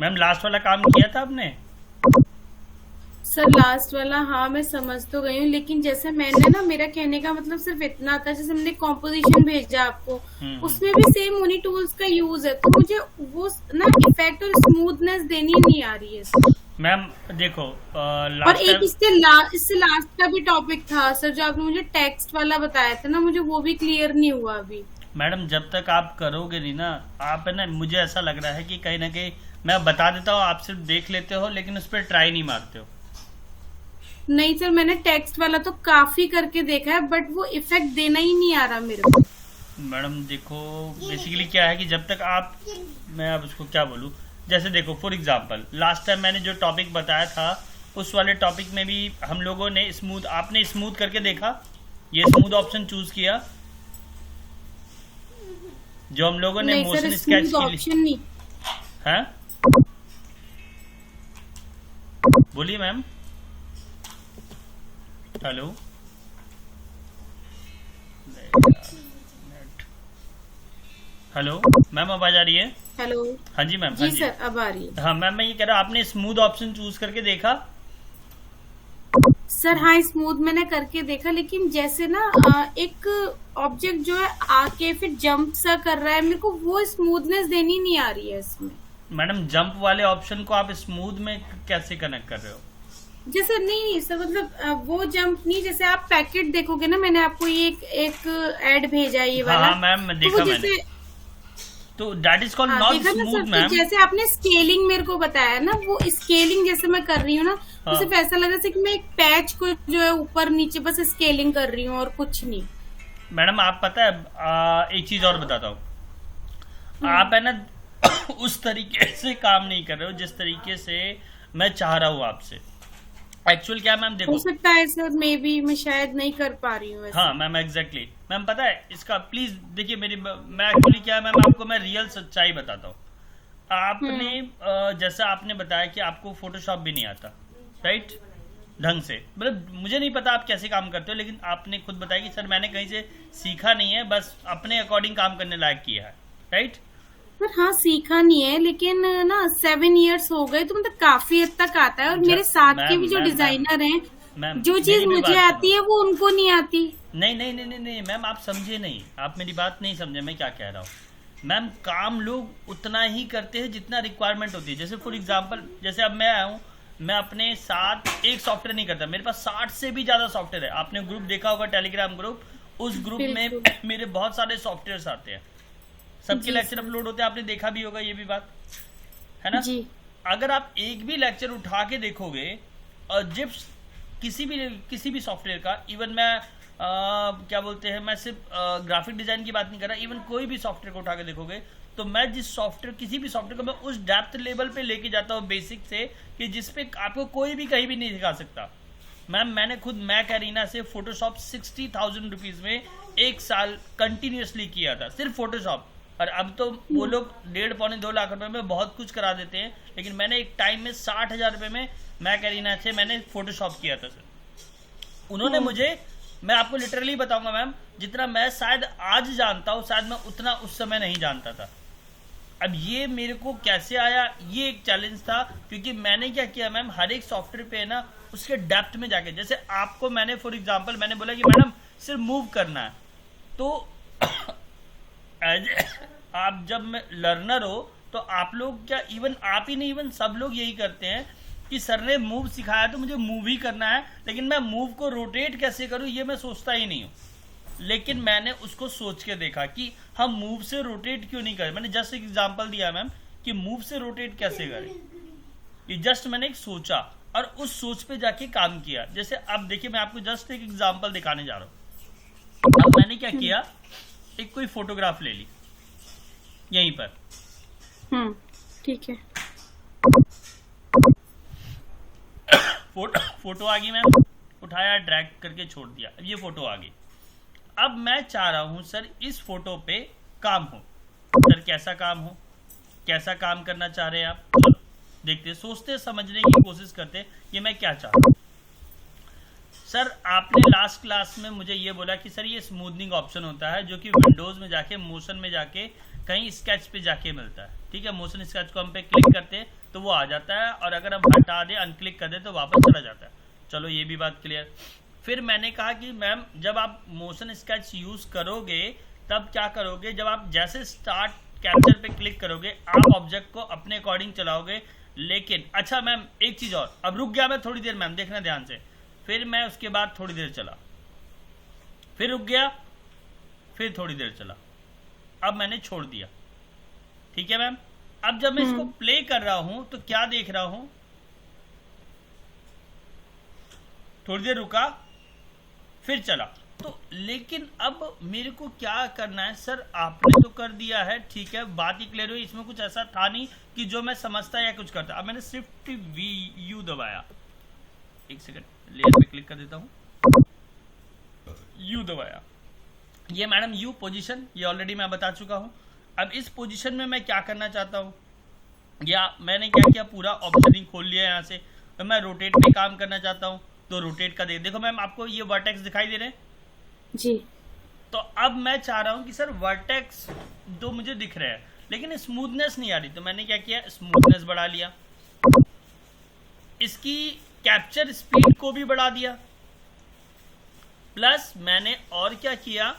Ma'am last वाला काम किया था आपने? सर लास्ट वाला हाँ मैं समझ तो गई हूँ, लेकिन जैसे मैंने ना, मेरा कहने का मतलब सिर्फ इतना था, जैसे मैंने कॉम्पोजिशन भेजा आपको, हम्म। उसमें भी सेम उन्हीं टूल्स का यूज है, तो मुझे वो ना इफेक्ट और स्मूथनेस देनी नहीं आ रही है इसमें। मैम देखो, और लास्ट एक टाइम इससे लास्ट का भी टॉपिक था सर, जो आपने मुझे टेक्स्ट वाला बताया था ना, मुझे वो भी क्लियर नहीं हुआ अभी। मैडम जब तक आप करोगे नहीं ना, आप है ना, मुझे ऐसा लग रहा है कि कहीं ना कहीं मैं बता देता हूँ, आप सिर्फ देख लेते हो लेकिन उस पर ट्राई नहीं मारते हो। नहीं सर, मैंने टेक्स्ट वाला तो काफी करके देखा है, बट वो इफेक्ट देना ही नहीं आ रहा मेरे को। मैडम देखो, बेसिकली क्या है कि जब तक आप, मैं अब उसको क्या बोलूँ, जैसे देखो फॉर एग्जांपल लास्ट टाइम मैंने जो टॉपिक बताया था, उस वाले टॉपिक में भी हम लोगों ने स्मूथ, आपने स्मूथ करके देखा, ये स्मूथ ऑप्शन चूज किया जो हम लोगों ने नहीं सर, मोशन स्केच स्मूथ के लिए। ऑप्शन नहीं। हैं? बोलिए मैम। हेलो। हेलो मैम, आवाज आ रही है? हेलो। हाँ जी मैम, हाँ जी जी। सर, अब आ रही है। हाँ मैम, मैं ये कह रहा हूँ, आपने स्मूथ ऑप्शन चूज करके देखा? सर हाँ, स्मूथ मैंने करके देखा, लेकिन जैसे ना एक ऑब्जेक्ट जो है आके फिर जंप सा कर रहा है, मेरे को वो स्मूथनेस देनी नहीं आ रही है इसमें। मैडम जंप वाले ऑप्शन को आप स्मूथ में कैसे कनेक्ट कर रहे हो? जैसे नहीं नहीं सर, मतलब वो जंप नहीं, जैसे आप पैकेट देखोगे ना, मैंने आपको ये एक ऐड भेजा है ये हाँ वाला, हाँ मैम, तो वो देखा मैंने। जैसे, तो दैट इज कॉल्ड हाँ नॉट देखा ना सर, स्मूथ तो मैम। जैसे आपने स्केलिंग मेरे को बताया ना, वो स्केलिंग जैसे मैं कर रही हूँ ना, तो हाँ सिर्फ ऐसा लग रहा है कि मैं एक पैच को जो है ऊपर नीचे बस स्केलिंग कर रही हूँ और कुछ नहीं। मैडम, आप पता है, एक चीज और बताता हूँ। हम्म। आप है ना उस तरीके से काम नहीं कर रहे हो जिस तरीके से मैं चाह रहा हूँ आपसे। एक्चुअल क्या है मैम, हो देखो। सकता है सर, मे बी मैं शायद नहीं कर पा रही हूँ हाँ वैसे। मैम, एग्जैक्टली मैम, पता है इसका, प्लीज देखिए मेरी, मैं एक्चुअली क्या है मैम, आपको मैं रियल सच्चाई बताता हूँ। आपने हम्म। जैसा आपने बताया कि आपको फोटोशॉप भी नहीं आता, राइट, ढंग से, मतलब मुझे नहीं पता आप कैसे काम करते हो, लेकिन आपने खुद बताया कि सर मैंने कहीं से सीखा नहीं है, बस अपने अकॉर्डिंग काम करने लायक किया है, राइट। पर हाँ, सीखा नहीं है, लेकिन ना 7 इयर्स हो गए, तो मतलब काफी हद तक आता है, और मेरे साथ के मैम भी जो मैम मैम डिजाइनर हैं, मैम जो चीज मेरी भी मुझे बात सुनो। आती है वो उनको नहीं आती। नहीं नहीं नहीं नहीं नहीं मैम, आप समझे नहीं, आप मेरी बात नहीं समझे मैं क्या कह रहा हूँ। मैम काम लोग उतना ही करते हैं जितना रिक्वायरमेंट होती है। जैसे फॉर एग्जांपल, जैसे अब मैं आया हूँ, मैं अपने साथ एक सॉफ्टवेयर नहीं करता, मेरे पास 60 से भी ज़्यादा सॉफ्टवेयर है। आपने ग्रुप देखा होगा, टेलीग्राम ग्रुप, उस ग्रुप में बिल्कुल। मेरे बहुत सारे सॉफ्टवेयर आते हैं, सबके जी लेक्चर सर। अपलोड होते हैं, आपने देखा भी होगा ये भी बात, है ना। जी। अगर आप एक भी लेक्चर उठा के देखोगे, और जिप्स किसी भी सॉफ्टवेयर का, इवन मैं क्या बोलते हैं, मैं सिर्फ ग्राफिक डिजाइन की बात नहीं कर रहा, इवन कोई भी सॉफ्टवेयर को उठा के देखोगे, तो मैं जिस सॉफ्टवेयर, किसी भी सॉफ्टवेयर को मैं उस डेप्थ लेवल पे लेके जाता हूँ बेसिक से, कि जिसपे आपको कोई भी कहीं भी नहीं सिखा सकता। मैम मैंने खुद मैक एरिना से फोटोशॉप 60,000 रुपीज में एक साल कंटिन्यूसली किया था, सिर्फ फोटोशॉप। और अब तो वो लोग 1.5 पौने 2 लाख रुपए में बहुत कुछ करा देते हैं, लेकिन मैंने एक टाइम में 60,000 रुपए में मैक एरिना से मैंने फोटोशॉप किया था सर। उन्होंने मुझे, मैं आपको लिटरली बताऊंगा मैम, जितना मैं शायद आज जानता हूँ, शायद मैं उतना उस समय नहीं जानता था। अब ये मेरे को कैसे आया, ये एक चैलेंज था, क्योंकि मैंने क्या किया मैम, हर एक सॉफ्टवेयर पे ना उसके डेप्थ में जाके, जैसे आपको मैंने फॉर एग्जांपल मैंने बोला कि मैडम सिर्फ मूव करना है, तो एज आप जब मैं लर्नर हो, तो आप लोग क्या, इवन आप ही नहीं, इवन सब लोग यही करते हैं कि सर ने मूव सिखाया तो मुझे मूव ही करना है, लेकिन मैं मूव को रोटेट कैसे करूं ये मैं सोचता ही नहीं हूँ। लेकिन मैंने उसको सोच के देखा कि हम मूव से रोटेट क्यों नहीं करें। मैंने जस्ट एक एग्जांपल दिया मैम कि मूव से रोटेट कैसे करें, ये जस्ट मैंने एक सोचा और उस सोच पे जाके काम किया। जैसे अब देखिए, मैं आपको जस्ट एक एग्जांपल दिखाने जा रहा हूँ। अब मैंने क्या किया, एक कोई फोटोग्राफ ले ली यहीं पर, ठीक है। फोटो आ गई मैम, उठाया ड्रैग करके छोड़ दिया, अब ये फोटो आ गई। अब मैं चाह रहा हूं सर इस फोटो पे काम हो। सर कैसा काम हो, कैसा काम करना चाह रहे हैं आप, चलो देखते, सोचते समझने की कोशिश करते कि मैं क्या चाह रहा हूं। सर आपने लास्ट क्लास में मुझे ये बोला कि सर ये स्मूथनिंग ऑप्शन होता है जो कि विंडोज में जाके मोशन में जाके कहीं स्केच पे जाके मिलता है, ठीक है। मोशन स्केच को हम पे क्लिक करते हैं तो वो आ जाता है, और अगर हम हटा दें, अनक्लिक कर दें, तो वापस चला जाता है। चलो ये भी बात क्लियर। फिर मैंने कहा कि मैम जब आप मोशन स्केच यूज करोगे तब क्या करोगे, जब आप जैसे स्टार्ट कैप्चर पे क्लिक करोगे आप ऑब्जेक्ट को अपने अकॉर्डिंग चलाओगे। लेकिन अच्छा मैम एक चीज और, अब रुक गया मैं थोड़ी देर, मैम देखना ध्यान से। फिर मैं उसके बाद थोड़ी देर चला, फिर रुक गया, फिर थोड़ी देर चला, अब मैंने छोड़ दिया। ठीक है मैम। अब जब मैं इसको प्ले कर रहा हूं तो क्या देख रहा हूं, थोड़ी देर रुका, फिर चला। तो लेकिन अब मेरे को क्या करना है सर, आपने तो कर दिया है, ठीक है, बात ही क्लियर हुई, इसमें कुछ ऐसा था नहीं कि जो मैं समझता या कुछ करता। अब मैंने शिफ्ट वी यू दबाया, एक सेकंड लेयर पे क्लिक कर देता हूं, यू दबाया, ये मैडम यू पोजीशन, ये ऑलरेडी मैं बता चुका हूं। अब इस पोजीशन में मैं क्या करना चाहता हूं, या मैंने क्या किया, पूरा ऑप्शनिंग खोल लिया यहाँ से। तो मैं रोटेट पे काम करना चाहता हूं, तो रोटेट का देखो मैम आपको ये वर्टेक्स दिखाई दे रहे हैं जी। तो अब मैं चाह रहा हूं कि सर वर्टेक्स तो मुझे दिख रहे हैं लेकिन स्मूथनेस नहीं आ रही, तो मैंने क्या किया, स्मूथनेस बढ़ा लिया, इसकी कैप्चर स्पीड को भी बढ़ा दिया, प्लस मैंने और क्या किया,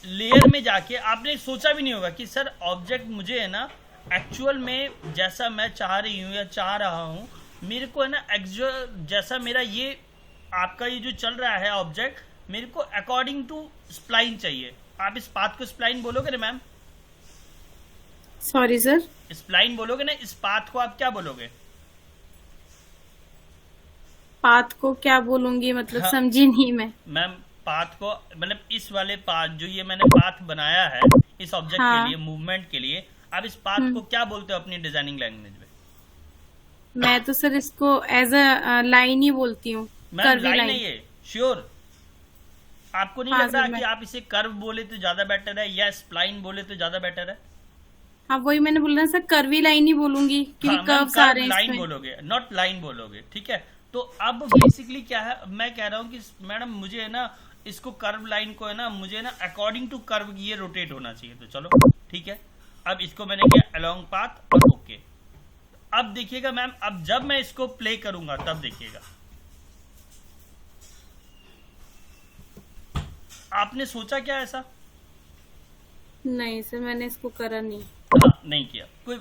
लेयर में जाके, आपने सोचा भी नहीं होगा कि सर ऑब्जेक्ट मुझे है ना एक्चुअल में जैसा मैं चाह रही हूं या चाह रहा हूं, मेरे को है ना एक्चुअल जैसा मेरा ये आपका ये जो चल रहा है ऑब्जेक्ट, मेरे को अकॉर्डिंग टू स्प्लाइन चाहिए। आप इस पाथ को स्प्लाइन बोलोगे ना मैम? सॉरी सर, स्प्लाइन बोलोगे ना, इस पाथ को आप क्या बोलोगे? पाथ को क्या बोलूंगी मतलब? हाँ, समझी नहीं मैं। मैम पाथ को मतलब इस वाले पाथ जो ये मैंने पाथ बनाया है इस ऑब्जेक्ट हाँ। के लिए, मूवमेंट के लिए, आप इस पाथ को क्या बोलते हो अपनी डिजाइनिंग लैंग्वेज में? मैं तो सर इसको एज अ लाइन ही बोलती हूँ। मैम लाइन नहीं है, श्योर आपको नहीं हाँ लग रहा सर, कि आप इसे कर्व बोले तो ज्यादा बेटर है या स्प्लाइन बोले तो ज्यादा बेटर है? हाँ वही मैंने बोला सर, कर्वी लाइन ही बोलूंगी क्योंकि हाँ, कर्व्स आ रहे हैं लाइन इसमें। बोलोगे, नॉट लाइन बोलोगे, ठीक है। तो अब बेसिकली क्या है, मैं कह रहा हूँ कि मैडम मुझे है ना इसको कर्व लाइन को है ना मुझे ना अकॉर्डिंग टू कर्व ये रोटेट होना चाहिए, तो चलो ठीक है। अब इसको मैंने किया अलोंग पाथ और ओके। अब देखिएगा मैम, अब जब मैं इसको प्ले करूंगा तब देखिएगा, आपने सोचा क्या ऐसा? नहीं सर, मैंने इसको करा नहीं। हाँ, नहीं किया कोई,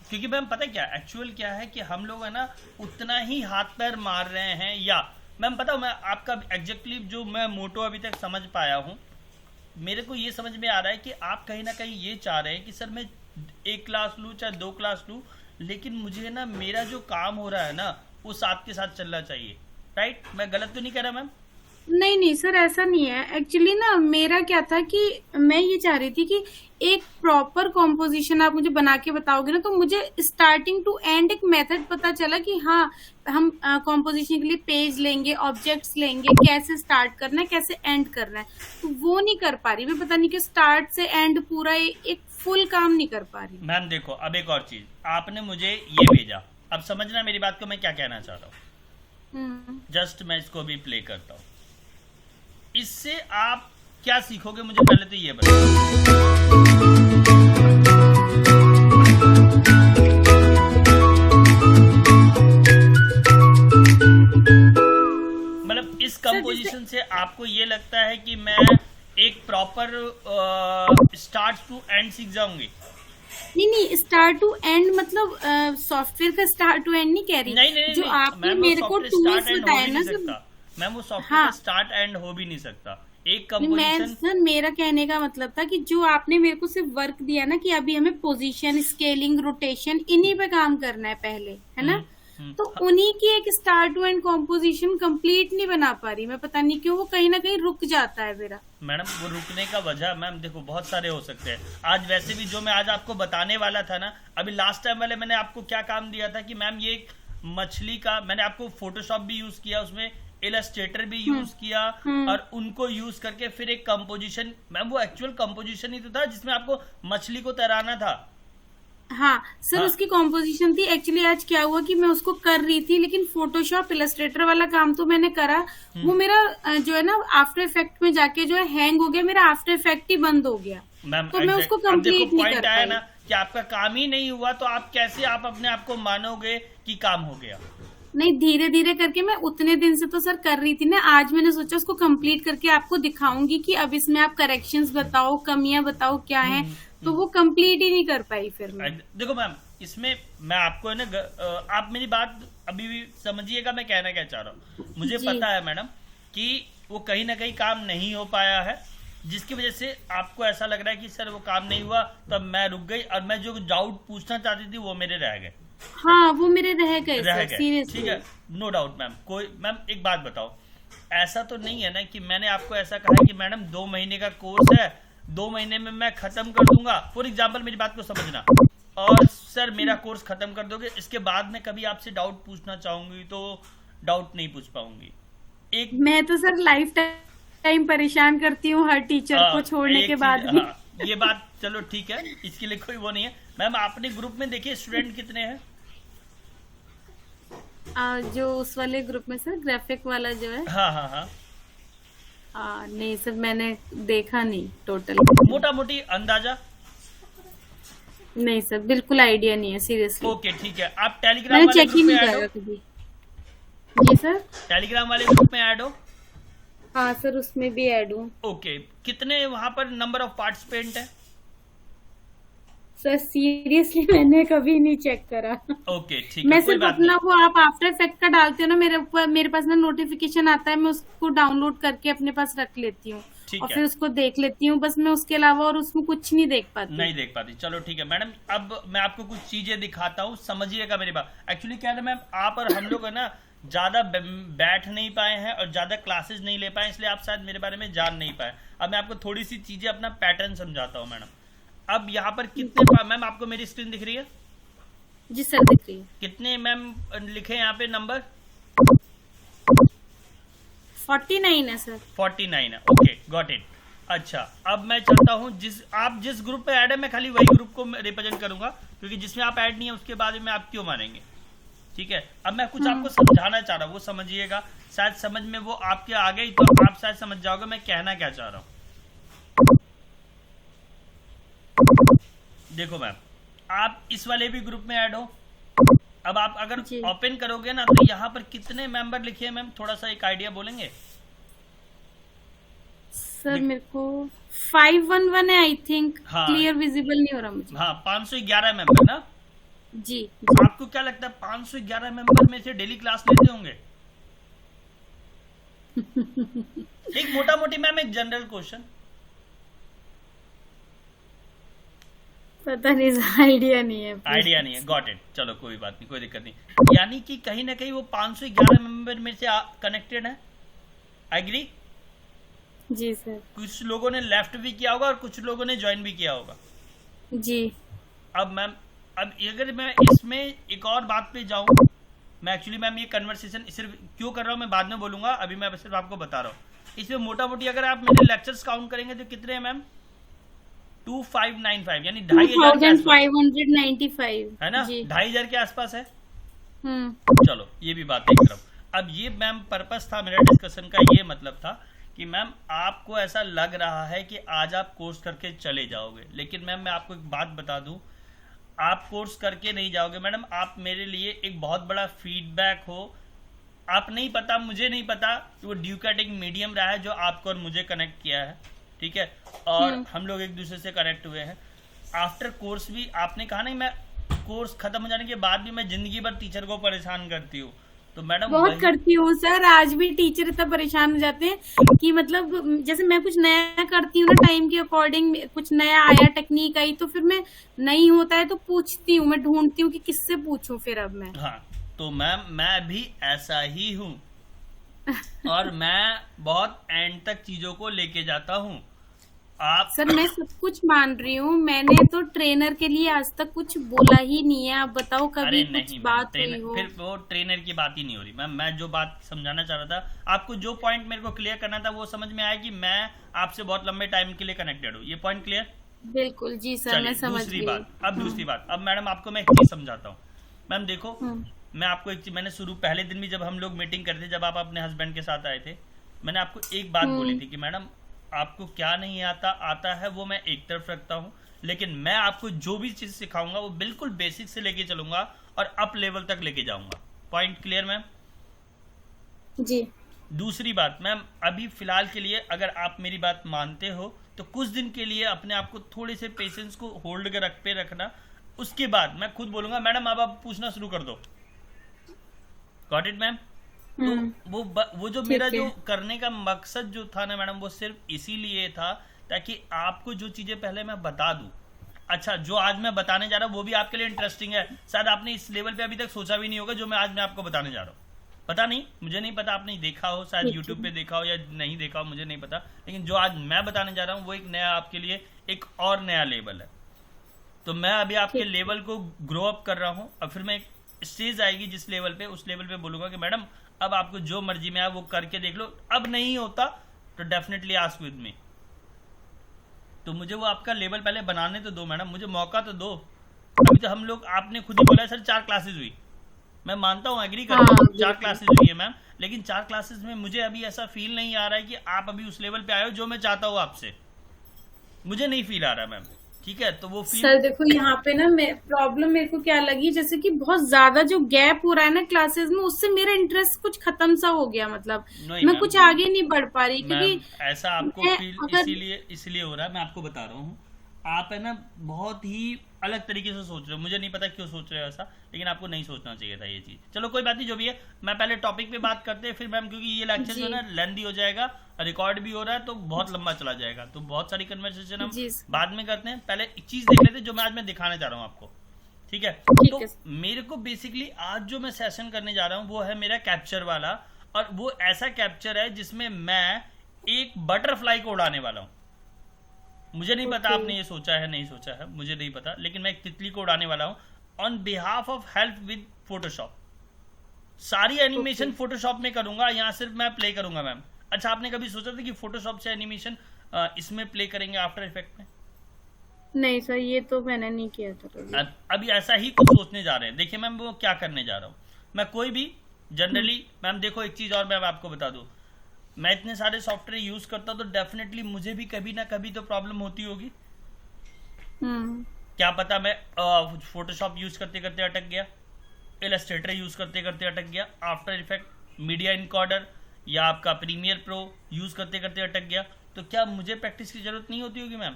क्योंकि मैम पता क्या एक्चुअल क्या है कि हम लोग है ना उतना ही हाथ पैर मार रहे हैं, या मैम पता मैं आपका एग्जैक्टली जो मैं मोटो अभी तक समझ पाया हूँ, मेरे को ये समझ में आ रहा है कि आप कहीं ना कहीं ये चाह रहे हैं कि सर मैं 1 क्लास लूँ चाहे 2 क्लास लूँ, लेकिन मुझे ना मेरा जो काम हो रहा है ना वो साथ के साथ चलना चाहिए, राइट? मैं गलत तो नहीं कह रहा मैम? नहीं नहीं सर, ऐसा नहीं है। एक्चुअली ना मेरा क्या था कि मैं ये चाह रही थी कि एक प्रॉपर कॉम्पोजिशन आप मुझे बना के बताओगे ना, तो मुझे स्टार्टिंग टू एंड एक मेथड पता चला कि हाँ हम कॉम्पोजिशन के लिए पेज लेंगे, ऑब्जेक्ट्स लेंगे, कैसे स्टार्ट करना है, कैसे एंड करना है, तो वो नहीं कर पा रही मैं। पता नहीं कि स्टार्ट से एंड पूरा एक फुल काम नहीं कर पा रही। मैम देखो, अब एक और चीज, आपने मुझे ये भेजा, अब समझना मेरी बात को मैं क्या कहना चाह रहा हूँ। जस्ट मैं इसको भी प्ले करता हूँ, इससे आप क्या सीखोगे मुझे पहले तो ये बताओ। मतलब इस कंपोजिशन से आपको ये लगता है कि मैं एक प्रॉपर स्टार्ट टू एंड सीख जाऊंगी? नहीं नहीं, स्टार्ट टू एंड मतलब सॉफ्टवेयर का स्टार्ट टू एंड नहीं कह रही। नहीं, जो आपने मेरे को टूल्स बताए ना सर, मैम वो सॉफ्टवेयर हाँ, का स्टार्ट एंड हो भी नहीं सकता। एक मैं कंपोजिशन, सर मेरा कहने का मतलब था कि जो आपने मेरे को सिर्फ वर्क दिया ना कि अभी हमें पोजीशन, स्केलिंग, रोटेशन इन्हीं पे काम करना है पहले, है ना, तो उन्हीं की एक start to end composition complete नहीं बना पा रही मैं। पता नहीं क्यों वो कहीं ना कहीं रुक जाता है मेरा। मैडम वो रुकने का वजह मैम देखो बहुत सारे हो सकते हैं। आज वैसे भी जो मैं आज आपको बताने वाला था ना, अभी लास्ट टाइम वाले मैंने आपको क्या काम दिया था कि मैम ये एक मछली का, मैंने आपको फोटोशॉप भी यूज किया, उसमें इलस्ट्रेटर भी यूज किया, और उनको यूज करके फिर एक कंपोजिशन, मैम वो एक्चुअल कंपोजिशन ही तो था जिसमें आपको मछली को तैराना था। हाँ सर, हाँ, उसकी कॉम्पोजिशन थी। एक्चुअली आज क्या हुआ कि मैं उसको कर रही थी, लेकिन फोटोशॉप इलस्ट्रेटर वाला काम तो मैंने करा, वो मेरा जो है ना आफ्टर इफेक्ट में जाके जो है हैंग हो गया, मेरा आफ्टर इफेक्ट ही बंद हो गया, मैम तो मैं उसको कंप्लीट नहीं कर आया पाई। ना कि आपका काम ही नहीं हुआ तो आप कैसे आप अपने आप को मानोगे कि काम हो गया? नहीं, धीरे धीरे करके मैं उतने दिन से तो सर कर रही थी ना, आज मैंने सोचा उसको कंप्लीट करके आपको दिखाऊंगी कि अब इसमें आप करेक्शंस बताओ, कमियां बताओ क्या है, तो वो कंप्लीट ही नहीं कर पाई फिर मैं। देखो मैम, इसमें मैं आपको है ना आप मेरी बात अभी भी समझिएगा मैं कहना क्या चाह रहा हूँ। मुझे जी। पता है मैडम कि वो कहीं ना कहीं काम नहीं हो पाया है, जिसकी वजह से आपको ऐसा लग रहा है कि सर वो काम नहीं हुआ तब मैं रुक गई और मैं जो डाउट पूछना चाहती थी वो मेरे रह गए। हाँ, वो मेरे रह गए रह सर, गए, सीरियसली। ठीक है, नो डाउट मैम। कोई मैम एक बात बताओ, ऐसा तो नहीं है ना कि मैंने आपको ऐसा कहा है कि मैडम 2 महीने का कोर्स है, 2 महीने में मैं खत्म कर दूंगा, फॉर एग्जाम्पल मेरी बात को समझना, और सर मेरा कोर्स खत्म कर दोगे, इसके बाद में कभी आपसे डाउट पूछना चाहूंगी तो डाउट नहीं पूछ पाऊंगी। एक मैं तो सर लाइफ टाइम परेशान करती हूँ हर टीचर को छोड़ने एक के चीज, बाद भी। हाँ, ये बात चलो ठीक है, इसके लिए कोई वो नहीं है। मैम अपने ग्रुप में देखिए स्टूडेंट कितने हैं? जो उस वाले ग्रुप में सर, ग्राफिक वाला जो है, हाँ हाँ हाँ, नहीं सर मैंने देखा नहीं टोटल। मोटा मोटी अंदाजा? नहीं सर, बिल्कुल आइडिया नहीं है सीरियसली। ओके ठीक है, आप टेलीग्राम मैंने वाले चेक ही ग्रुप में नहीं ऐड करा हो? कभी। जी सर। टेलीग्राम वाले ग्रुप में ऐड हो? हाँ सर, उसमें भी ऐड हूँ। ओके, कितने वहां पर नंबर ऑफ पार्टिसिपेंट है? सर सीरियसली मैंने कभी नहीं चेक करा। ओके ठीक मैं है, कोई सिर्फ बात अपना वो आप आफ्टर इफेक्ट का डालते हो ना, मेरे पास ना नोटिफिकेशन आता है, मैं उसको डाउनलोड करके अपने पास रख लेती हूँ ठीक और है। फिर उसको देख लेती हूँ, बस मैं उसके अलावा और उसमें कुछ नहीं देख पाती। नहीं देख पाती, चलो ठीक है मैडम। अब मैं आपको कुछ चीजें दिखाता हूँ, समझिएगा मेरी बात। एक्चुअली क्या है मैम, आप और हम लोग है ना ज्यादा बैठ नहीं पाए हैं और ज्यादा क्लासेस नहीं ले पाए, इसलिए आप शायद मेरे बारे में जान नहीं पाए। अब मैं आपको थोड़ी सी चीजें अपना पैटर्न समझाता हूँ मैडम। अब यहाँ पर कितने मैम आपको मेरी स्क्रीन दिख रही है? जी सर, दिख रही है। कितने मैम लिखे यहाँ पे नंबर? 49 है सर। 49 है, ओके गॉट इट। अच्छा, अब मैं चलता हूँ, जिस ग्रुप पे ऐड है मैं खाली वही ग्रुप को रिप्रेजेंट करूंगा, क्योंकि जिसमें आप ऐड नहीं है उसके बारे में आप क्यों मानेंगे। ठीक है, अब मैं कुछ आपको समझाना चाह रहा हूँ, वो समझिएगा। शायद समझ में वो आपके आ गई तो आप शायद समझ जाओगे मैं कहना क्या चाह रहा हूँ। देखो मैम, आप इस वाले भी ग्रुप में ऐड हो। अब आप अगर जी। ओपन करोगे ना तो यहाँ पर कितने मेंबर लिखे हैं मैम, थोड़ा सा एक आइडिया बोलेंगे? सर मेरे को 511 है आई थिंक। हाँ। क्लियर विजिबल नहीं हो रहा मुझे। हाँ, 511 मेंबर ना। जी। आपको क्या लगता है 511 मेंबर में से डेली क्लास लेते होंगे? एक मोटा मोटी मैम, एक जनरल क्वेश्चन। पता नहीं, आइडिया नहीं है। आइडिया नहीं है, गॉट इट। चलो कोई बात नहीं, कोई दिक्कत नहीं। यानी कि कहीं ना कहीं वो 511 मेंबर में से कनेक्टेड है। एग्री? जी सर। कुछ लोगों ने लेफ्ट भी किया होगा और कुछ लोगों ने ज्वाइन भी किया होगा। जी। अब मैम, अब अगर मैं इसमें एक और बात पे जाऊं, मैं एक्चुअली मैम ये कन्वर्सेशन सिर्फ क्यों कर रहा हूं मैं बाद में बोलूंगा, अभी मैं सिर्फ आपको बता रहा हूं। इसमें मोटा मोटी अगर आप मेरे लेक्चर्स काउंट करेंगे तो कितने हैं मैम? 2595, यानी 2500 के आसपास 2595 है ना, जी। 2500 के आसपास है। हम्म। चलो ये भी बात देख रहा हूँ। अब ये मैम पर्पस था मेरा डिस्कशन का, ये मतलब था कि मैम आपको ऐसा लग रहा है कि आज आप कोर्स करके चले जाओगे, लेकिन मैम मैं आपको एक बात बता दूं, आप कोर्स करके नहीं जाओगे मैडम। आप मेरे लिए एक बहुत बड़ा फीडबैक हो। आप नहीं पता, मुझे नहीं पता कि वो ड्यूकेटिक मीडियम रहा है जो आपको और मुझे कनेक्ट किया है, ठीक है, और हम लोग एक दूसरे से कनेक्ट हुए हैं। आफ्टर कोर्स भी आपने कहा नहीं, मैं कोर्स खत्म हो जाने के बाद भी मैं जिंदगी भर टीचर को परेशान करती हूँ, तो मैडम बहुत करती हूँ सर। आज भी टीचर इतना परेशान हो जाते हैं कि मतलब जैसे मैं कुछ नया करती हूँ ना, टाइम के अकॉर्डिंग कुछ नया आया, टेक्निक आई, तो फिर मैं नहीं होता है तो पूछती हूँ, मैं ढूंढती हूँ कि किससे पूछूं फिर अब मैं। हाँ, तो मैम मैं भी ऐसा ही हूँ और मैं बहुत एंड तक चीजों को लेके जाता हूँ। आप सर मैं सब कुछ मान रही हूँ, मैंने तो ट्रेनर के लिए आज तक कुछ बोला ही नहीं है। आप बताओ कभी अरे कुछ नहीं बात मैम, हुई हो? फिर वो ट्रेनर की बात ही नहीं हो रही मैम। मैं जो बात समझाना चाह रहा था, आपको जो पॉइंट मेरे को क्लियर करना था वो समझ में आया कि मैं आपसे बहुत लंबे टाइम के लिए कनेक्टेड हूँ। ये पॉइंट क्लियर? बिल्कुल जी सर, मैं समझ दूसरी गई। बात, अब दूसरी बात, अब मैडम आपको मैं एक चीज समझाता हूँ। मैम देखो, मैं आपको एक चीज, मैंने शुरू पहले दिन भी जब हम लोग मीटिंग करते थे, जब आप अपने हस्बैंड के साथ आए थे, मैंने आपको एक बात बोली थी कि मैडम आपको क्या नहीं आता आता है वो मैं एक तरफ रखता हूँ, लेकिन मैं आपको जो भी चीज़ सिखाऊंगा वो बिल्कुल बेसिक से लेके चलूंगा और अप लेवल तक लेके जाऊंगा। Point clear ma'am? जी दूसरी बात मैम, अभी फिलहाल के लिए अगर आप मेरी बात मानते हो तो कुछ दिन के लिए अपने आप को थोड़े से पेशेंस को होल्ड कर पे रखना। उसके बाद मैं खुद बोलूंगा मैडम अब आप पूछना शुरू कर दो। Got it ma'am? तो वो जो मेरा जो करने का मकसद जो था ना मैडम, वो सिर्फ इसीलिए था ताकि आपको जो चीजें पहले मैं बता दूं। अच्छा, जो आज मैं बताने जा रहा हूँ वो भी आपके लिए इंटरेस्टिंग है। शायद आपने इस लेवल पे अभी तक सोचा भी नहीं होगा जो मैं आज आपको बताने जा रहा हूँ। पता नहीं, मुझे नहीं पता आपने देखा हो, शायद यूट्यूब पे देखा हो या नहीं देखा हो, मुझे नहीं पता। लेकिन जो आज मैं बताने जा रहा हूँ वो एक नया आपके लिए एक और नया लेवल है। तो मैं अभी आपके लेवल को ग्रो अप कर रहा हूँ और फिर मैं एक स्टेज आएगी जिस लेवल पे, उस लेवल पे बोलूंगा कि मैडम अब आपको जो मर्जी में है वो करके देख लो। अब नहीं होता तो डेफिनेटली आस्क विद मी। तो मुझे वो आपका लेवल पहले बनाने तो दो मैडम, मुझे मौका तो दो। अभी तो हम लोग, आपने खुद ही बोला सर 4 क्लासेस हुई, मैं मानता हूँ, एग्री करता हूँ 4 क्लासेस हुई है मैम, लेकिन 4 क्लासेस में मुझे अभी ऐसा फील नहीं आ रहा है कि आप अभी उस लेवल पे आए हो जो मैं चाहता हूँ आपसे। मुझे नहीं फील आ रहा मैम, ठीक है? तो वो फील सर देखो यहाँ पे ना प्रॉब्लम मेरे को क्या लगी, जैसे कि बहुत ज्यादा जो गैप हो रहा है ना क्लासेस में, उससे मेरा इंटरेस्ट कुछ खत्म सा हो गया। मतलब मैं कुछ आगे नहीं बढ़ पा रही, क्योंकि ऐसा आपको फील इसलिए हो रहा है। मैं आपको बता रहा हूँ, आप है ना बहुत ही अलग तरीके से सोच रहे हो। मुझे नहीं पता क्यों सोच रहे हो ऐसा, लेकिन आपको नहीं सोचना चाहिए था ये चीज। चलो कोई बात नहीं, जो भी है मैं पहले टॉपिक पे बात करते हैं फिर मैम, क्योंकि ये लेक्चर जो है ना लेंथी हो जाएगा, रिकॉर्ड भी हो रहा है तो बहुत लंबा चला जाएगा। तो बहुत सारी कन्वर्सेशन हम बाद में करते हैं, पहले एक चीज देख लेते हैं जो मैं आज मैं दिखाने जा रहा हूँ आपको, ठीक है? तो मेरे को बेसिकली आज जो मैं सेशन करने जा रहा हूँ वो है मेरा कैप्चर वाला, और वो ऐसा कैप्चर है जिसमें मैं एक बटरफ्लाई को उड़ाने वाला हूँ। मुझे नहीं पता आपने ये सोचा है नहीं सोचा है, मुझे नहीं पता, लेकिन मैं एक तितली को उड़ाने वाला हूँ on behalf of help with Photoshop. सारी एनिमेशन फोटोशॉप में करूंगा, यहाँ सिर्फ मैं प्ले करूंगा मैम। अच्छा, आपने कभी सोचा था कि फोटोशॉप से एनिमेशन इसमें प्ले करेंगे आफ्टर इफेक्ट में? नहीं सर, ये तो मैंने नहीं किया था। अभी ऐसा ही कुछ सोचने जा रहे हैं। देखिए मैम वो क्या करने जा रहा हूँ मैं, कोई भी जनरली मैम देखो एक चीज और मैं आपको बता दूं, मैं इतने सारे सॉफ्टवेयर यूज करता हूं तो डेफिनेटली मुझे भी कभी ना कभी तो प्रॉब्लम होती होगी। क्या पता मैं फोटोशॉप यूज करते करते अटक गया, इलस्ट्रेटर यूज करते करते अटक गया, आफ्टर इफेक्ट, मीडिया इनकोडर या आपका प्रीमियर प्रो यूज करते करते अटक गया, तो क्या मुझे प्रैक्टिस की जरूरत नहीं होती होगी मैम?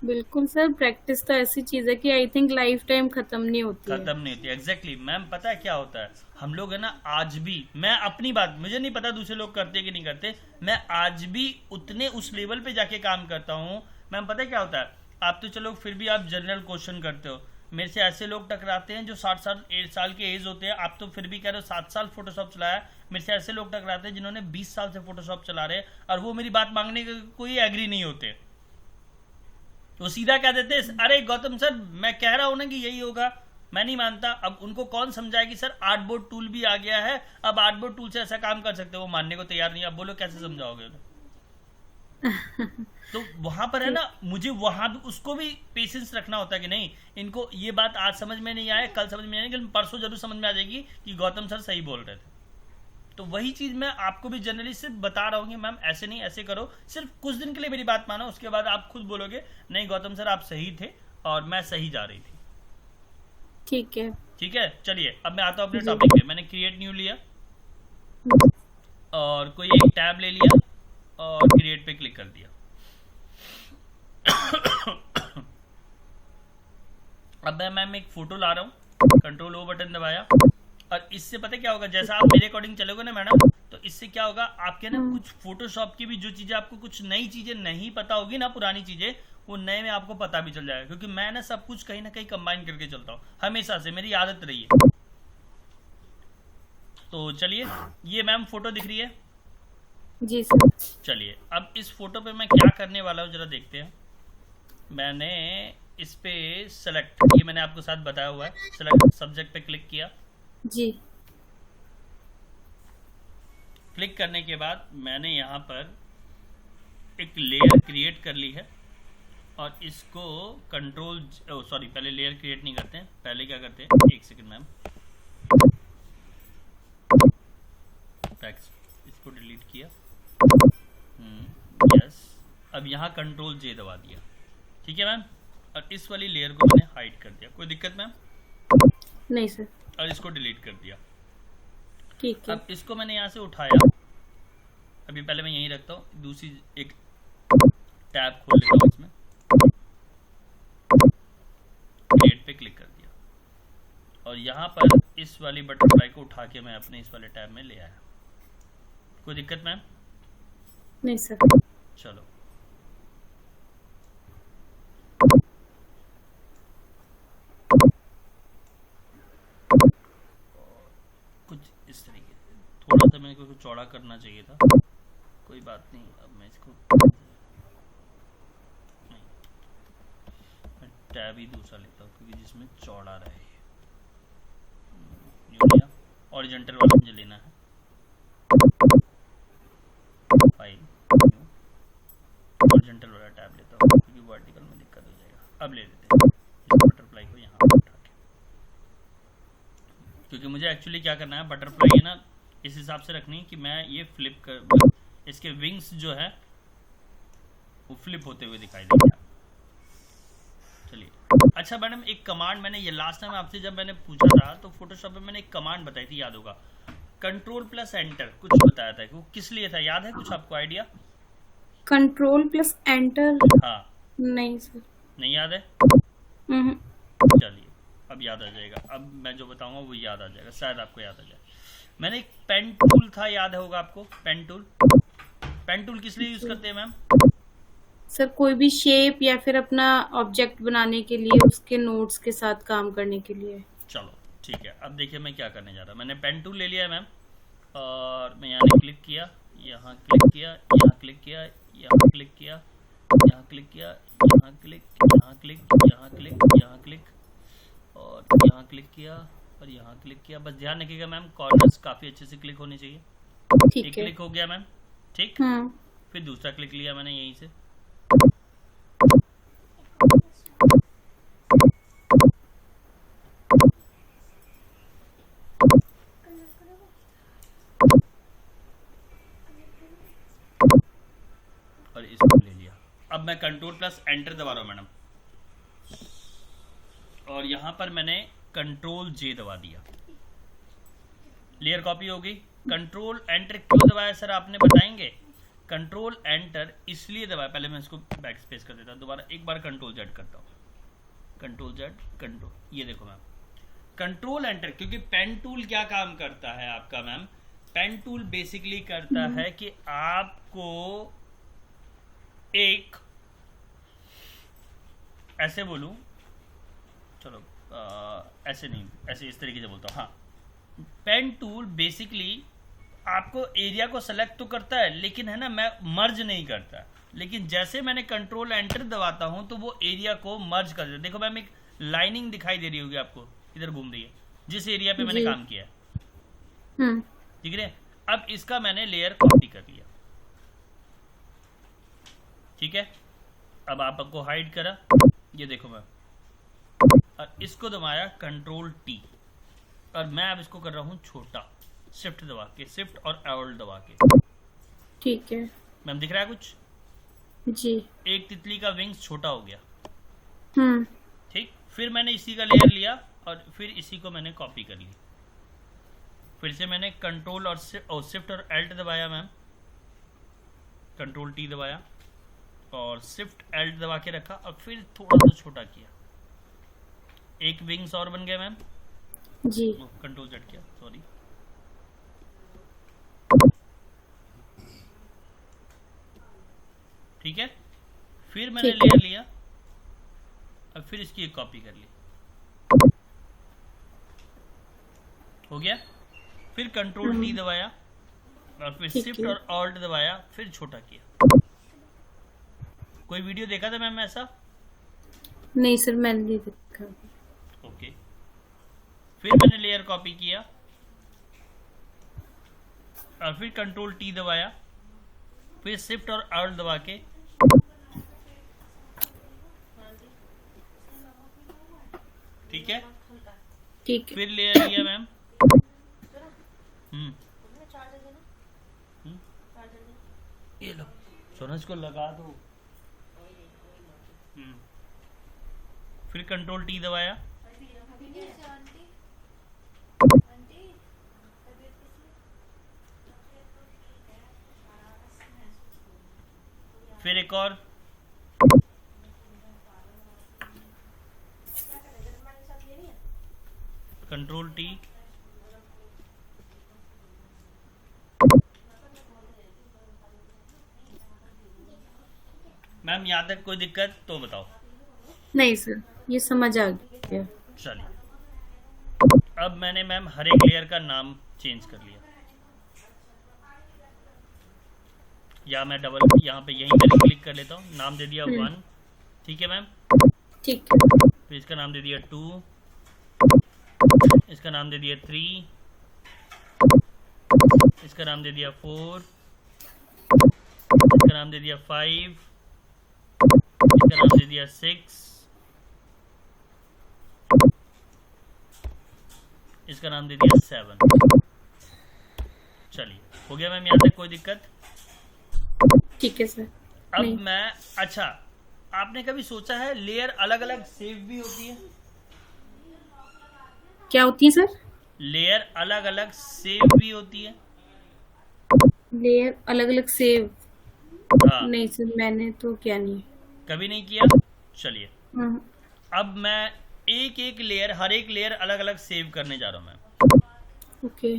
बिल्कुल सर, प्रैक्टिस तो ऐसी चीज है कि आई थिंक लाइफ टाइम खत्म नहीं होती एग्जैक्टली मैम। पता है क्या होता है, हम लोग है ना आज भी, मैं अपनी बात, मुझे नहीं पता दूसरे लोग करते कि नहीं करते, मैं आज भी उतने उस लेवल पे जाके काम करता हूँ मैम। पता है क्या होता है, आप तो चलो फिर भी आप जनरल क्वेश्चन करते हो, मेरे से ऐसे लोग टकराते हैं जो 60 साल के एज होते हैं। आप तो फिर भी कह रहे हो 7 साल फोटोशॉप चलाया, मेरे से ऐसे लोग टकराते हैं जिन्होंने 20 साल से फोटोशॉप चला रहे हैं और वो मेरी बात मांगने के कोई एग्री नहीं होते। वो सीधा कह देते अरे गौतम सर मैं कह रहा हूं ना कि यही होगा, मैं नहीं मानता। अब उनको कौन समझाए कि सर आर्टबोर्ड टूल भी आ गया है, अब आर्टबोर्ड टूल से ऐसा काम कर सकते हो, वो मानने को तैयार नहीं। अब बोलो कैसे समझाओगे? तो वहां पर है ना, मुझे वहां भी उसको भी पेशेंस रखना होता है कि नहीं, इनको ये बात आज समझ में नहीं आए, कल समझ में नहीं, लेकिन परसों जरूर समझ में आ जाएगी कि गौतम सर सही बोल रहे थे। तो वही चीज मैं आपको भी जनरली सिर्फ बता रहा हूँ कि मैम ऐसे नहीं ऐसे करो, सिर्फ कुछ दिन के लिए मेरी बात मानो, उसके बाद आप खुद बोलोगे नहीं गौतम सर आप सही थे और मैं सही जा रही थी। ठीक है ठीक है, चलिए अब मैं आता हूँ अपने टॉपिक पे। मैंने क्रिएट न्यू लिया और कोई एक टैब ले लिया और क्रिएट पे क्लिक कर दिया। अब मैं एक फोटो ला रहा हूँ, कंट्रोल ओ बटन दबाया, और इससे पता क्या होगा, जैसा आप मेरे अकॉर्डिंग चलोगे ना मैडम, तो इससे क्या होगा आपके ना कुछ फोटोशॉप की भी जो चीजें आपको कुछ नई चीजें नहीं पता होगी ना, पुरानी चीजें, वो नए में आपको पता भी चल जाएगा। क्योंकि मैं ना सब कुछ कहीं ना कहीं कंबाइन करके चलता हूँ हमेशा से, मेरी आदत रही है। तो चलिए, ये मैम फोटो दिख रही है जी सर। चलिए अब इस फोटो पे मैं क्या करने वाला हूँ जरा देखते हैं। मैंने इस पे सेलेक्ट, ये मैंने आपको साथ बताया हुआ है, सेलेक्ट सब्जेक्ट पे क्लिक किया जी। क्लिक करने के बाद मैंने यहाँ पर एक लेयर क्रिएट कर ली है और इसको कंट्रोल सॉरी पहले लेयर क्रिएट नहीं करते हैं, पहले क्या करते हैं, एक सेकंड मैम, इसको डिलीट किया, यस। अब यहाँ कंट्रोल जे दबा दिया, ठीक है मैम। और इस वाली लेयर को मैंने हाइड कर दिया, कोई दिक्कत मैम? नहीं सर। और इसको डिलीट कर दिया। ठीक है। अब इसको मैंने यहाँ से उठाया, अभी पहले मैं यहीं रखता हूँ, दूसरी एक टैब खोल लेता हूँ इसमें, क्रिएट पे क्लिक कर दिया और यहाँ पर इस वाली बटरफ्लाई को उठा के मैं अपने इस वाले टैब में ले आया। कोई दिक्कत मैम? नहीं सर। चलो कुछ इस तरीके से, थोड़ा सा मेरे को चौड़ा करना चाहिए था, कोई बात नहीं। अब मैं इसको नहीं, मैं टैब ही दूसरा लेता हूँ क्योंकि जिसमें चौड़ा रहे। यूँ लिया, हॉरिजॉन्टल वाला मुझे लेना है, फाइल हॉरिजॉन्टल वाला टैब लेता हूँ क्योंकि वर्टिकल में दिक्कत हो जाएगा। अब ले लेते हैं इस बटरफ्लाई को यहाँ पर उठा के, क्योंकि मुझे एक्चुअली क्या करना है, बटरफ्लाई है ना इस हिसाब से रखनी है कि मैं ये फ्लिप कर, इसके विंग्स जो है वो फ्लिप होते हुए दिखाई देंगे। चलिए, अच्छा मैडम एक कमांड मैंने ये लास्ट टाइम आपसे जब मैंने पूछा था तो फोटोशॉप में मैंने एक कमांड बताई थी, याद होगा, कंट्रोल प्लस एंटर कुछ बताया था, वो किस लिए था, याद है कुछ आपको आइडिया? Control plus enter? हाँ। नहीं सर। नहीं याद है? हम्म। चलिए अब याद आ जाएगा, अब मैं जो बताऊंगा वो याद आ जाएगा, शायद आपको याद आ जाए। मैंने एक पेन टूल था, याद होगा आपको पेन टूल? पेन टूल किस लिए यूज करते हैं मैम? सर कोई भी शेप या फिर अपना ऑब्जेक्ट बनाने के लिए, उसके नोट्स के साथ काम करने के लिए। चलो ठीक है, अब देखिए मैं क्या करने जा रहा हूँ। मैंने पेन टूल ले लिया है मैम और मैं यहाँ क्लिक किया, यहाँ क्लिक किया, यहाँ क्लिक किया, यहाँ क्लिक किया, यहाँ क्लिक किया, यहाँ क्लिक, यहाँ क्लिक, यहाँ क्लिक, यहाँ क्लिक और यहाँ क्लिक किया और यहाँ क्लिक किया। बस ध्यान रखिएगा मैम, कॉर्नर्स काफी अच्छे से क्लिक होने चाहिए। ठीक एक है। क्लिक हो गया मैम, ठीक। फिर दूसरा क्लिक लिया मैंने यहीं से, और इसको ले लिया। अब मैं कंट्रोल प्लस एंटर दबा रहा हूँ मैडम और यहाँ पर मैंने कंट्रोल जे दबा दिया, लेयर कॉपी हो गई। कंट्रोल एंटर क्यों दबाया सर आपने, बताएंगे? कंट्रोल एंटर इसलिए दबाया, पहले मैं इसको बैक स्पेस कर देता हूँ, दोबारा एक बार कंट्रोल जेड करता हूँ, कंट्रोल जेड कंट्रोल, ये देखो मैम कंट्रोल एंटर, क्योंकि पेन टूल क्या काम करता है आपका मैम, पेन टूल बेसिकली करता है कि आपको एक, ऐसे बोलूं, चलो ऐसे नहीं, ऐसे इस तरीके से बोलता हूँ, हाँ, पेन टूल बेसिकली आपको एरिया को सेलेक्ट तो करता है लेकिन है ना, मैं मर्ज नहीं करता, लेकिन जैसे मैंने कंट्रोल एंटर दबाता हूं तो वो एरिया को मर्ज कर देता है। देखो मैम एक लाइनिंग दिखाई दे रही होगी आपको, इधर घूम रही है, जिस एरिया पे मैंने काम किया है, ठीक है। अब इसका मैंने लेयर कॉपी कर लिया, ठीक है। अब आपको हाइड करा, ये देखो मैम, और इसको दबाया कंट्रोल टी, और मैं अब इसको कर रहा हूं छोटा, शिफ्ट दबा के, शिफ्ट और Alt दबा के, ठीक है मैम दिख रहा है कुछ? जी। एक तितली का विंग्स छोटा हो गया, ठीक। फिर मैंने इसी का लेयर लिया और फिर इसी को मैंने कॉपी कर ली, फिर से मैंने कंट्रोल और शिफ्ट और Alt दबाया मैम, कंट्रोल टी दबाया और शिफ्ट Alt दबा के रखा और फिर थोड़ा सा छोटा किया, एक विंग्स और बन गया मैम जी। कंट्रोल जेड किया, सॉरी, ठीक है। फिर मैंने लेयर लिया और फिर इसकी एक कॉपी कर ली, हो गया। फिर कंट्रोल टी दबाया और फिर शिफ्ट और Alt दबाया, फिर छोटा किया। कोई वीडियो देखा था मैम ऐसा? नहीं सर मैंने नहीं देखा। ओके, फिर मैंने लेयर कॉपी किया और फिर कंट्रोल टी दबाया, फिर शिफ्ट और Alt दबा के, ठीक है, ठीक है। फिर लेयर लिया मैम, ये लो सोनज को लगा दो, फिर कंट्रोल टी दबाया, फिर एक और, कंट्रोल टी, मैम यहाँ तक कोई दिक्कत तो बताओ। नहीं सर, ये समझ आ गया। चलिए, अब मैंने मैम हर एक लेयर का नाम चेंज कर लिया, या मैं डबल यहाँ पे यहीं पे क्लिक कर लेता हूँ, नाम दे दिया 1, ठीक है मैम। ठीक है। फिर इसका नाम दे दिया 2, इसका नाम दे दिया 3, इसका नाम दे दिया 4, इसका नाम दे दिया 5, इसका नाम दे दिया 6, इसका नाम दे दिया 7। चलिए, हो गया मैम यहाँ तक कोई दिक्कत? ठीक है सर। अब नहीं। मैं, अच्छा, आपने कभी सोचा है लेयर अलग अलग सेव भी होती है? क्या होती है सर? लेयर अलग अलग सेव भी होती है। लेयर अलग अलग सेव? हाँ, नहीं सर, मैंने तो क्या नहीं। कभी नहीं किया। चलिए, हाँ, अब मैं एक एक लेयर, हर एक लेयर अलग अलग सेव करने जा रहा हूँ मैं। ओके।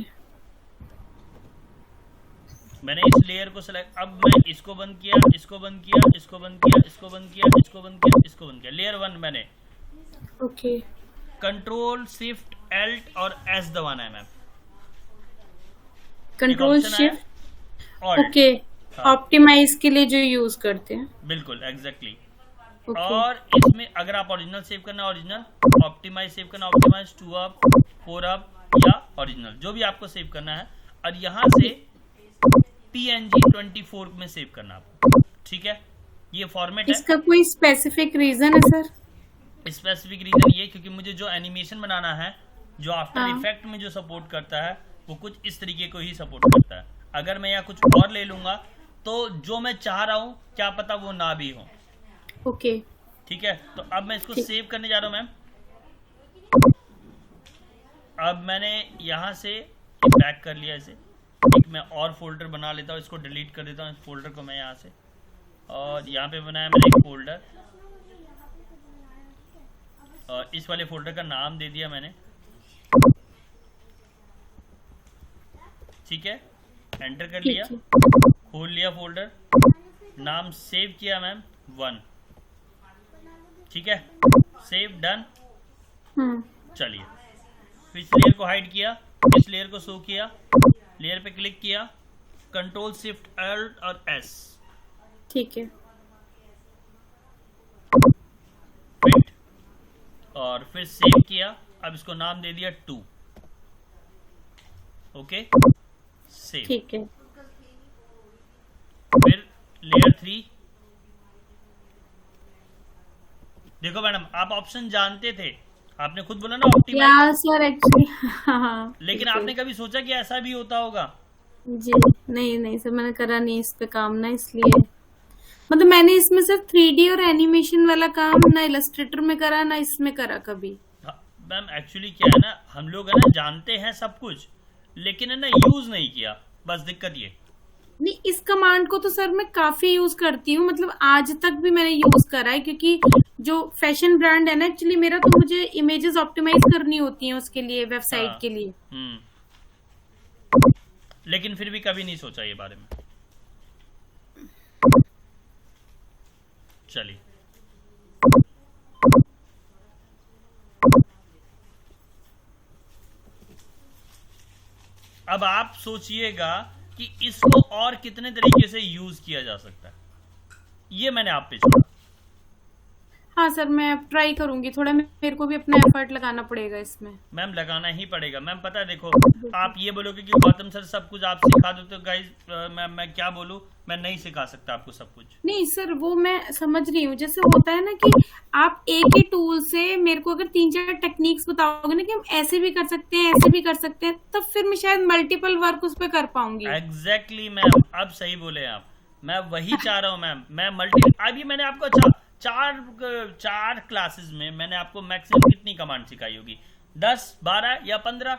मैंने इस लेयर को सेलेक्ट, अब मैं इसको बंद किया, इसको बंद किया, इसको बंद किया, इसको बंद किया, इसको बंद किया, इसको बंद किया। लेयर 1 मैंने ओके। कंट्रोल शिफ्ट एल्ट और एस दबाना है मैम। कंट्रोल option आया, शिफ्ट। Alt। ओके। हाँ। ऑप्टिमाइज के लिए जो यूज करते हैं। बिल्कुल एग्जैक्टली। ओके। और इसमें अगर आप ओरिजिनल सेव करना ओरिजिनल, ऑप्टिमाइज सेव करना ऑप्टिमाइज, 2 अप 4 अप या ओरिजिनल, जो भी आपको सेव करना है। और यहाँ से PNG 24 में सेव करना आपको, ठीक है। ये फॉर्मेट है। इसका कोई स्पेसिफिक रीजन है सर? स्पेसिफिक रीजन ये क्योंकि मुझे जो एनिमेशन बनाना है, जो आफ्टर हाँ। इफेक्ट में जो सपोर्ट करता है, वो कुछ इस तरीके को ही सपोर्ट करता है। अगर मैं यहाँ कुछ और ले लूंगा तो जो मैं चाह रहा हूँ क्या पता वो ना भी हो। ओके। ठीक है, तो अब मैं इसको ठीक। सेव करने जा रहा हूँ मैम। अब मैंने यहाँ से बैक कर लिया इसे। एक मैं और फोल्डर बना लेता हूँ, इसको डिलीट कर देता हूँ, इस फोल्डर को मैं यहाँ से, और यहाँ पे बनाया मैंने एक फोल्डर, और इस वाले फोल्डर का नाम दे दिया मैंने, ठीक है। एंटर कर लिया, ठीक है। खोल लिया फोल्डर, नाम सेव किया मैम 1, ठीक है, सेव डन। चलिए, फिर इस लेयर को हाइड किया, इस लेयर को शो किया, लेयर पे क्लिक किया, कंट्रोल शिफ्ट एल्ट और एस, ठीक है। फिट, और फिर सेव किया। अब इसको नाम दे दिया 2, ओके, सेव। ठीक है। फिर लेयर 3, देखो मैडम आप ऑप्शन जानते थे, आपने खुद बोला ना ऑप्टिमाइज, या सर एक्चुअली हाँ, लेकिन बिल्कुल। आपने कभी सोचा कि ऐसा भी होता होगा? जी नहीं नहीं सर, मैंने करा नहीं इस पे काम ना, इसलिए मतलब मैंने इसमें सिर्फ 3D और एनिमेशन वाला काम ना इलस्ट्रेटर में करा ना इसमें करा कभी। हाँ, मैम एक्चुअली क्या है ना, हम लोग है ना जानते हैं सब कुछ, लेकिन है ना यूज नहीं किया, बस दिक्कत ये। नहीं, इस कमांड को तो सर मैं काफी यूज करती हूँ, मतलब आज तक भी मैंने यूज करा है, क्योंकि जो फैशन ब्रांड है ना एक्चुअली मेरा, तो मुझे इमेजेस ऑप्टिमाइज करनी होती हैं उसके लिए, वेबसाइट हाँ। के लिए। लेकिन फिर भी कभी नहीं सोचा ये बारे में। चलिए, अब आप सोचिएगा कि इसको और कितने तरीके से यूज किया जा सकता है, ये मैंने आप पे छोड़ा। हाँ सर, मैं अब ट्राई करूंगी, थोड़ा मेरे को भी अपना एफर्ट लगाना पड़ेगा इसमें। मैम लगाना ही पड़ेगा मैम, पता है देखो, आप ये बोलोगे कि गौतम सर सब कुछ आप सिखा दो, तो गाइस मैं क्या बोलूं, मैं नहीं सिखा सकता आपको सब कुछ। नहीं सर, वो मैं समझ रही हूँ, जैसे होता है ना कि आप एक ही टूल से मेरे को अगर 3-4 टेक्निक्स बताओगे ना कि हम ऐसे भी कर सकते हैं, ऐसे भी कर सकते हैं, तब फिर मैं शायद मल्टीपल वर्क उस पर कर पाऊंगी। एग्जैक्टली मैम, अब सही बोले आप, मैं वही चाह रहा हूँ मैम। मैं मल्टी, अभी मैंने आपको, अच्छा चार क्लासेस में मैंने आपको मैक्सिमम कितनी कमांड सिखाई होगी? 10, 12 या 15?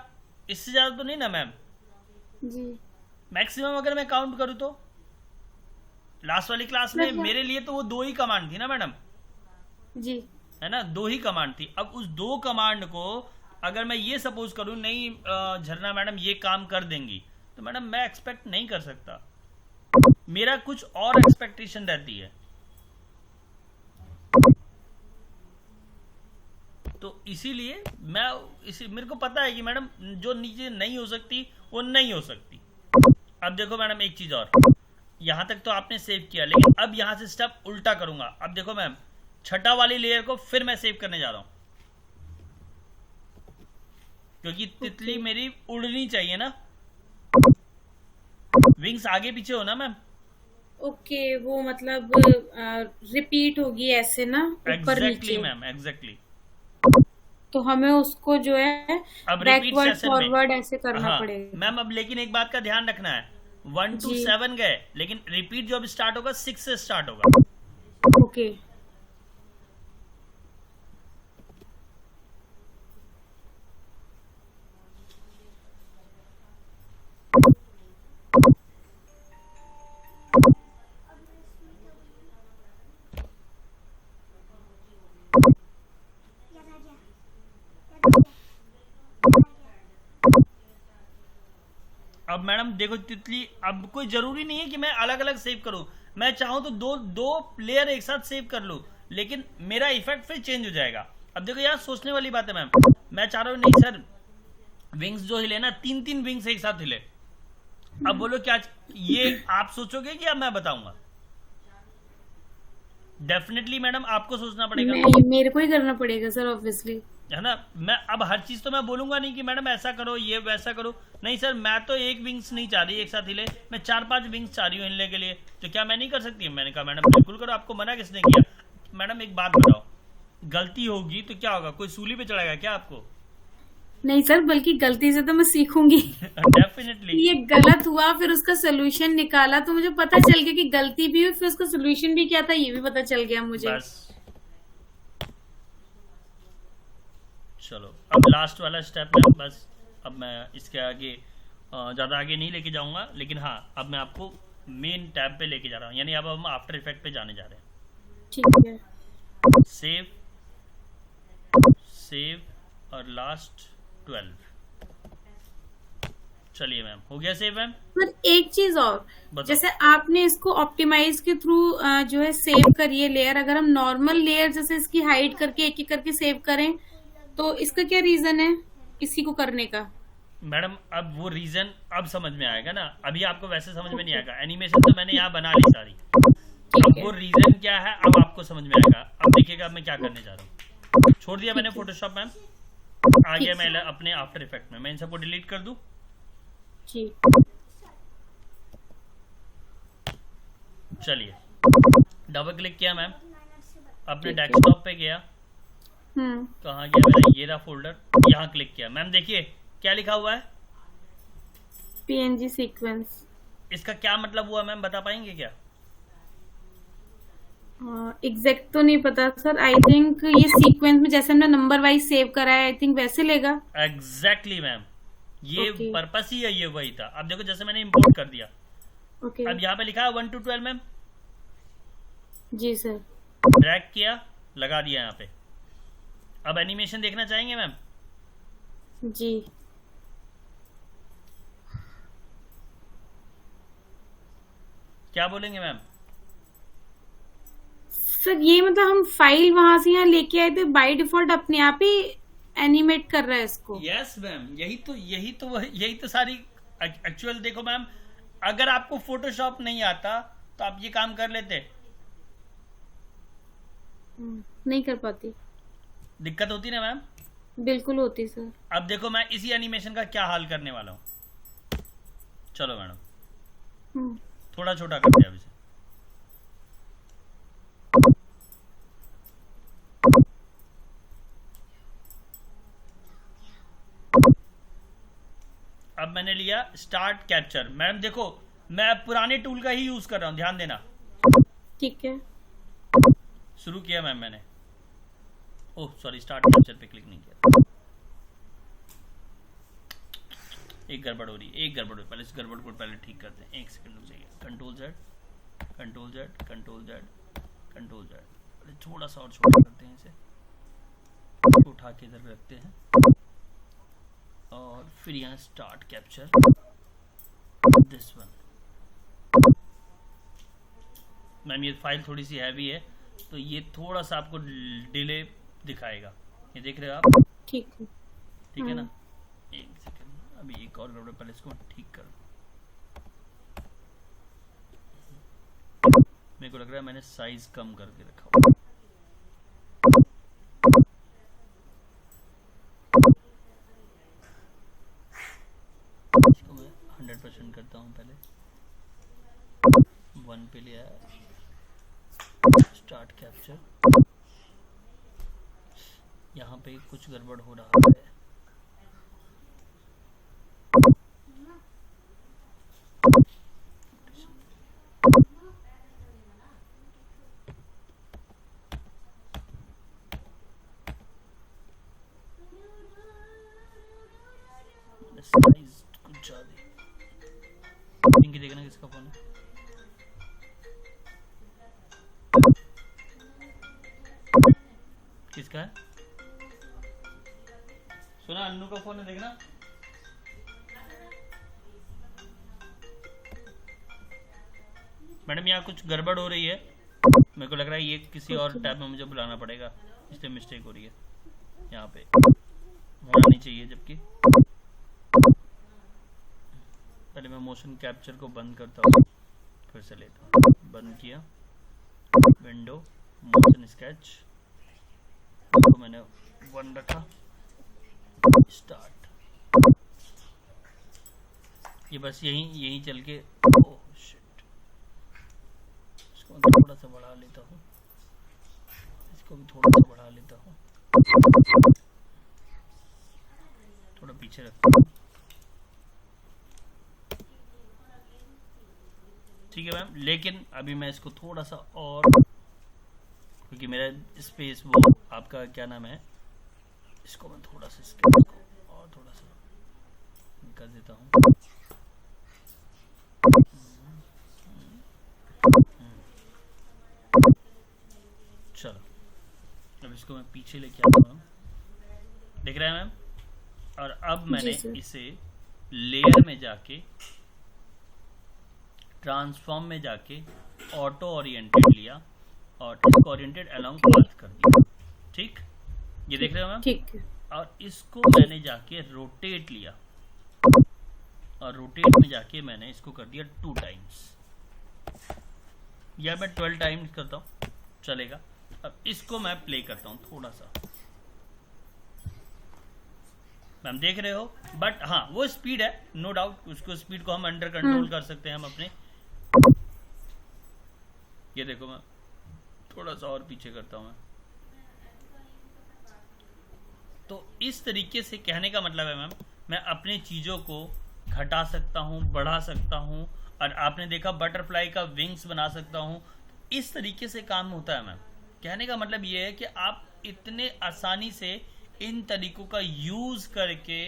इससे ज्यादा तो नहीं ना मैम? जी मैक्सिमम अगर मैं काउंट करूँ तो लास्ट वाली क्लास में मतलब मेरे लिए तो वो 2 ही कमांड थी ना मैडम, जी है ना? 2 ही कमांड थी। अब उस 2 कमांड को अगर मैं ये सपोज करूं नहीं झरना मैडम ये काम कर देंगी, तो मैडम मैं एक्सपेक्ट नहीं कर सकता, मेरा कुछ और एक्सपेक्टेशन रहती है। तो इसीलिए मेरे को पता है कि मैडम जो नीचे नहीं हो सकती वो नहीं हो सकती। अब देखो मैडम एक चीज और, यहां तक तो आपने सेव किया, लेकिन अब यहां से स्टेप उल्टा करूंगा। अब देखो मैम, छठा वाली लेयर को फिर मैं सेव करने जा रहा हूं, क्योंकि तितली मेरी उड़नी चाहिए ना, विंग्स आगे पीछे हो ना मैम। ओके, वो मतलब रिपीट होगी ऐसे ना, ऊपर एग्जैक्टली नीचे। Ma'am, exactly. तो हमें उसको जो है अब रिपीट बैकवर्ड सेशन में, फॉरवर्ड ऐसे करना हाँ पड़ेगा। मैम। अब लेकिन एक बात का ध्यान रखना है, 1 to जी 7 गए, लेकिन रिपीट जो अब स्टार्ट होगा 6 से स्टार्ट होगा। ओके। अब मैडम देखो तितली, अब कोई जरूरी नहीं है कि मैं अलग अलग सेव करूं, मैं चाहूं तो दो दो लेयर एक साथ सेव कर लूं, लेकिन मेरा इफेक्ट फिर चेंज हो जाएगा। अब देखो यार सोचने वाली बात है मैम, मैं चाह रहा हूं नहीं सर विंग्स जो हिले ना 3-3 विंग्स एक साथ हिले। अब बोलो क्या ये आप सोचोगे कि अब मैं बताऊंगा? डेफिनेटली मैडम आपको सोचना पड़ेगा, मैं मेरे को ही करना पड़ेगा सर, ऑब्वियसली। है ना? मैं अब हर चीज तो मैं बोलूंगा नहीं कि मैडम ऐसा करो ये वैसा करो, नहीं सर मैं तो एक विंग्स नहीं चाह रही एक साथ हिले, मैं 4-5 विंग्स चाह रही हूँ हिलने के लिए, तो क्या मैं नहीं कर सकती? मैंने कहा मैडम बिल्कुल करो, आपको मना किसने किया? मैडम एक बात बताओ, गलती होगी तो क्या होगा? कोई सूली पे चढ़ाएगा क्या आपको? नहीं सर, बल्कि गलती से तो मैं सीखूंगी। डेफिनेटली। ये गलत हुआ, फिर उसका सोल्यूशन निकाला, तो मुझे पता चल गया कि गलती भी हुई, फिर उसका सोल्यूशन भी क्या था ये भी पता चल गया मुझे। बस चलो अब लास्ट वाला स्टेप है बस। अब मैं इसके आगे ज़्यादा आगे नहीं लेके जाऊंगा, लेकिन हाँ अब मैं आपको मेन टैब पे लेके जा रहा हूँ, यानी अब हम आफ्टर इफेक्ट पे जाने जा रहे हैं। ठीक है। सेव, सेव और लास्ट 12। चलिए मैम, हो गया सेव मैम? पर एक चीज और, बताओ। जैसे आपने इसको ऑप्टिमाइज के थ्रू जो है सेव करी है लेयर, अगर हम नॉर्मल लेयर जैसे इसकी हाइड करके एक एक करके सेव करें, तो इसका क्या रीजन है इसी को करने का? मैडम अब वो रीजन अब समझ में आएगा ना, अभी आपको वैसे समझ में नहीं ओके, आएगा, एनिमेशन तो मैंने यहाँ बना ली सारी। ठीक अब है। वो रीजन क्या है अब आपको समझ में आएगा। अब देखिएगा अब मैं क्या करने जा रहा हूँ। छोड़ दिया मैंने ठीक है। फोटोशॉप मैम, आ गया ठीक मैं है अपने आफ्टर इफेक्ट में। मैं इन सबको डिलीट कर दूं? जी। चलिए, डबल क्लिक किया मैम, अपने ठीक है। डेस्कटॉप पे गया, हम्म। कहाँ गया मेरा ये रहा फोल्डर, यहाँ क्लिक किया। मैम देखिए क्या लिखा हुआ है, पीएनजी सीक्वेंस। इसका क्या मतलब हुआ मैम बता पाएंगे क्या? एग्जैक्ट तो नहीं पता सर, आई थिंक ये सीक्वेंस में जैसे हमने नंबर वाइज सेव करा है, आई थिंक वैसे लेगा। एग्जैक्टली मैम, ये ओके पर्पस ही है, ये वही था। अब देखो जैसे मैंने इंपोर्ट कर दिया, ओके। अब यहाँ पे लिखा है 1 to 12 मैम, जी सर। ड्रैग किया लगा दिया यहाँ पे। अब एनिमेशन देखना चाहेंगे मैम? जी क्या बोलेंगे मैम? सर ये मतलब हम फाइल वहां से यहाँ लेके आए थे, बाय डिफॉल्ट अपने आप ही एनिमेट कर रहा है इसको। यस मैम, यही तो सारी एक्चुअल। देखो मैम, अगर आपको फोटोशॉप नहीं आता तो आप ये काम कर लेते? नहीं कर पाती। दिक्कत होती ना मैम? बिल्कुल होती सर। अब देखो मैं इसी एनिमेशन का क्या हाल करने वाला हूँ। चलो मैडम हम्म, थोड़ा छोटा करते हैं अब इसे। अब मैंने लिया स्टार्ट कैप्चर। मैडम देखो मैं पुराने टूल का ही यूज कर रहा हूं, ध्यान देना। ठीक है। शुरू किया मैम मैंने, ओह सॉरी स्टार्ट कैप्चर पे क्लिक नहीं किया, एक गड़बड़ हो रही है, एक गड़बड़ हो, पहले इस गड़बड़ को पहले ठीक करते हैं, एक सेकंड रुक जाइए, control Z control Z control Z control Z, पहले थोड़ा सा और छोटा करते हैं, इसे उठा के इधर रखते हैं और फिर यहाँ start capture this one. Ma'am ये फाइल थोड़ी सी हैवी है तो ये थोड़ा सा आपको डिले दिखाएगा, ये देख रहे हो आप, ठीक है। ठीक है ना, एक सेकंड अभी एक और गड़बड़, पहले इसको ठीक कर, मेरे को लग रहा है मैंने साइज कम करके रखा हुआ। इसको मैं 100% करता हूँ, पहले 1 पे लिया, स्टार्ट कैप्चर, यहाँ पे कुछ गड़बड़ हो रहा है, साइज कुछ ज्यादा, पिंकी देखना किसका फोन है, किसका है, सुना अन्नू का फोन है, देखना मैडम यहाँ कुछ गड़बड़ हो रही है, मेरे को लग रहा है ये किसी और टैब में मुझे बुलाना पड़ेगा, इसलिए मिस्टेक हो रही है, यहाँ पे होना नहीं चाहिए, जबकि पहले मैं मोशन कैप्चर को बंद करता हूँ, फिर से लेता हूँ, बंद किया, विंडो मोशन स्केच को मैंने 1 रखा, स्टार्ट, ये बस यही चल के, ओह शिट, इसको मैं थोड़ा सा बढ़ा लेता हूँ, इसको भी थोड़ा सा बढ़ा लेता हूँ, थोड़ा पीछे रखता हूँ, ठीक है मैम, लेकिन अभी मैं इसको थोड़ा सा और, क्योंकि मेरा स्पेस वो आपका क्या नाम है, इसको मैं थोड़ा सा स्केच को और थोड़ा सा कर देता हूँ, चलो अब इसको मैं पीछे लेके आता हूँ, देख रहे हैं मैम, और अब मैंने इसे लेयर में जाके, ट्रांसफॉर्म में जाके ऑटो ओरिएंटेड लिया और इसको ओरिएंटेड अलोंग पाथ कर दिया, ठीक, ये देख रहे हो मैम, ठीक है, और इसको मैंने जाके रोटेट लिया और रोटेट में जाके मैंने इसको कर दिया 2 टाइम्स, या मैं 12 टाइम्स करता हूँ चलेगा। अब इसको मैं प्ले करता हूँ थोड़ा सा, मैम देख रहे हो, बट हाँ वो स्पीड है नो डाउट, उसको स्पीड को हम अंडर कंट्रोल कर सकते हैं हम अपने, ये देखो मैं थोड़ा सा और पीछे करता हूँ मैं, तो इस तरीके से कहने का मतलब है मैम, मैं अपने चीजों को घटा सकता हूँ, बढ़ा सकता हूँ, और आपने देखा बटरफ्लाई का विंग्स बना सकता हूँ, इस तरीके से काम होता है मैम। कहने का मतलब ये है कि आप इतने आसानी से इन तरीकों का यूज करके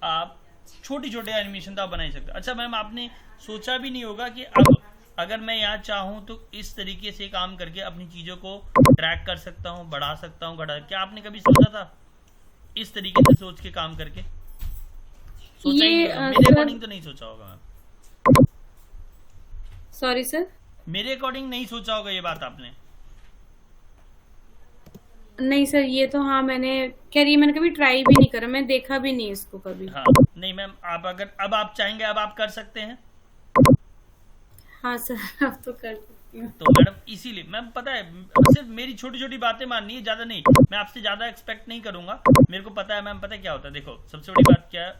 आप छोटी छोटे एनिमेशन तो आप बना ही सकते। अच्छा मैम, आपने सोचा भी नहीं होगा कि अब अगर मैं यहाँ चाहूँ तो इस तरीके से काम करके अपनी चीजों को ट्रैक कर सकता हूँ, बढ़ा सकता हूँ, घटा, क्या आपने कभी सोचा था इस तरीके से सोच के काम करके? सोचा ही नहीं होगा, मेरे अकॉर्डिंग तो नहीं सोचा होगा मैम। सॉरी सर, मेरे अकॉर्डिंग नहीं सोचा होगा ये बात आपने। नहीं सर, ये तो हाँ मैंने मैंने कभी ट्राई भी नहीं करा, मैं देखा भी नहीं इसको कभी। हाँ नहीं मैम, आप अगर अब आप चाहेंगे अब आप कर सकते हैं। हाँ सर, अब तो कर सकती हूँ। तो मैडम इसीलिए मैम पता है, सिर्फ मेरी छोटी छोटी बातें माननी है, ज्यादा नहीं। मैं आपसे ज्यादा एक्सपेक्ट नहीं करूंगा, मेरे को पता है मैम। पता है क्या होता है, देखो सबसे बड़ी बात क्या है,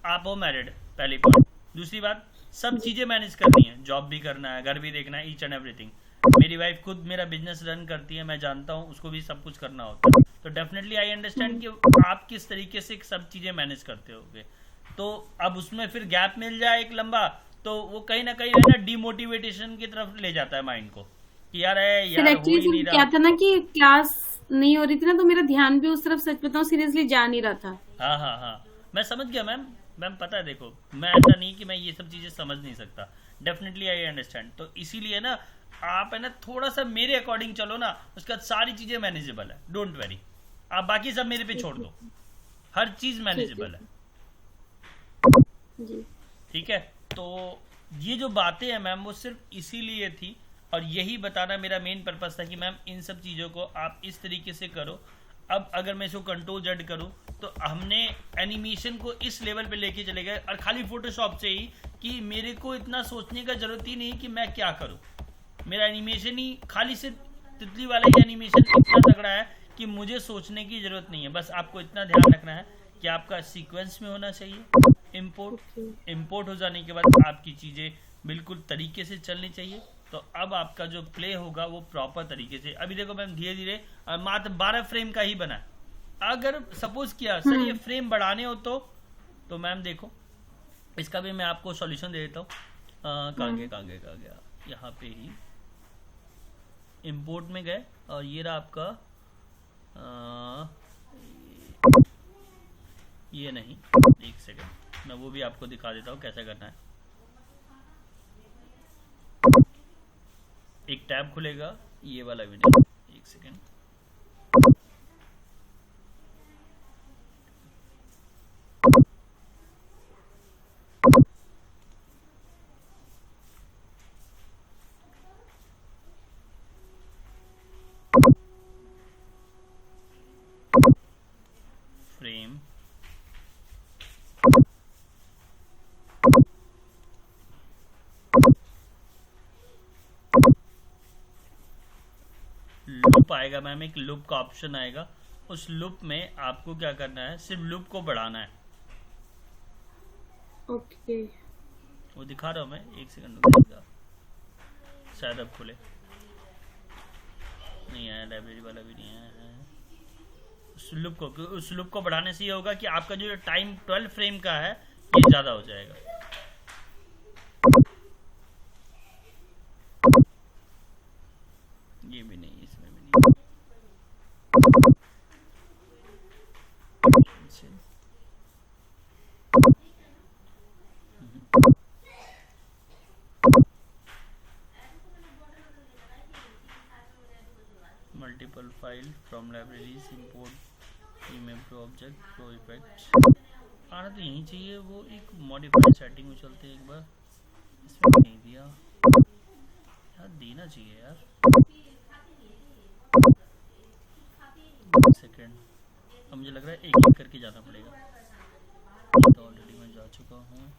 आप हो मैरिड, पहली बात। दूसरी बात, सब चीजें मैनेज करनी है, जॉब भी करना है, घर भी देखना है, ईच एंड एवरीथिंग। मेरी वाइफ खुद मेरा बिजनेस रन करती है, मैं जानता हूँ, उसको भी सब कुछ करना होता है। तो डेफिनेटली आई अंडरस्टैंड कि आप किस तरीके से सब चीजें मैनेज करते होगे। तो अब उसमें फिर गैप मिल जाए एक लंबा, तो वो कहीं ना कहीं है ना डिमोटिवेशन की तरफ ले जाता है माइंड को। कि यार है सर यार, हो एक्चुअली ही नहीं सर रहा। क्या था ना कि क्लास नहीं हो रही थी ना, तो मेरा ध्यान भी उस तरफ सच बताऊं सीरियसली जा नहीं रहा था। हाँ हाँ हाँ, मैं समझ गया मैम। मैम पता है, देखो मैं ऐसा नहीं कि मैं ये सब चीज़ें समझ नहीं सकता, डेफिनेटली आई अंडरस्टैंड। तो इसीलिए ना आप है ना थोड़ा सा मेरे अकॉर्डिंग चलो ना, उसके बाद सारी चीज़ें मैनेजेबल है, डोंट वरी। आप बाकी सब मेरे पे ठीक छोड़ है। दो, हर चीज़ ठीक है मैनेजेबल है। जी। ठीक है। तो ये जो बातें हैं मैम, वो सिर्फ इसीलिए थी, और यही बताना मेरा मेन पर्पस था कि मैम इन सब चीज़ों को आप इस तरीके से करो। अब अगर मैं इसको कंट्रोल जेड करूँ, तो हमने एनिमेशन को इस लेवल पे लेके चले गए, और खाली फोटोशॉप से ही, कि मेरे को इतना सोचने का जरूरत ही नहीं कि मैं क्या करूँ। मेरा एनिमेशन ही खाली सिर्फ तितली वाला ही एनिमेशन इतना तगड़ा है कि मुझे सोचने की जरूरत नहीं है। बस आपको इतना ध्यान रखना है कि आपका सीक्वेंस में होना चाहिए ओके। इंपोर्ट हो जाने के बाद आपकी चीज़ें बिल्कुल तरीके से चलनी चाहिए। तो अब आपका जो प्ले होगा वो प्रॉपर तरीके से, अभी देखो मैम धीरे धीरे मात्र 12 फ्रेम का ही बना है। अगर सपोज किया सर ये फ्रेम बढ़ाने हो तो मैम देखो इसका भी मैं आपको सॉल्यूशन दे देता हूँ। कहाँ गया, यहाँ पे ही इंपोर्ट में गए, और ये रहा आपका ये नहीं, एक सेकंड मैं वो भी आपको दिखा देता हूँ कैसे करना है। एक टैब खुलेगा, ये वाला वीडियो, एक सेकंड। फ्रेम लूप आएगा मैम, एक लूप का ऑप्शन आएगा। उस लूप में आपको क्या करना है, सिर्फ लूप को बढ़ाना है। ओके। वो दिखा रहा हूँ मैं, एक सेकंड रुकिएगा, शायद अब खुले। नहीं आया, लाइब्रेरी वाला भी नहीं आया है। उस लूप को बढ़ाने से ये होगा कि आपका जो टाइम 12 फ्रेम का है ये ज़्यादा हो जाएगा। ये भी नहीं, इसमें भी नहीं। Multiple file from libraries import image to object pro effects आना तो यहीं चाहिए। वो एक मॉडिफाइड सेटिंग में चलते हैं एक बार, इसमें नहीं दिया यार, देना चाहिए यार। सेकंड, अब मुझे लग रहा है एक एक करके जाना पड़ेगा, तो ऑलरेडी मैं जा चुका हूँ।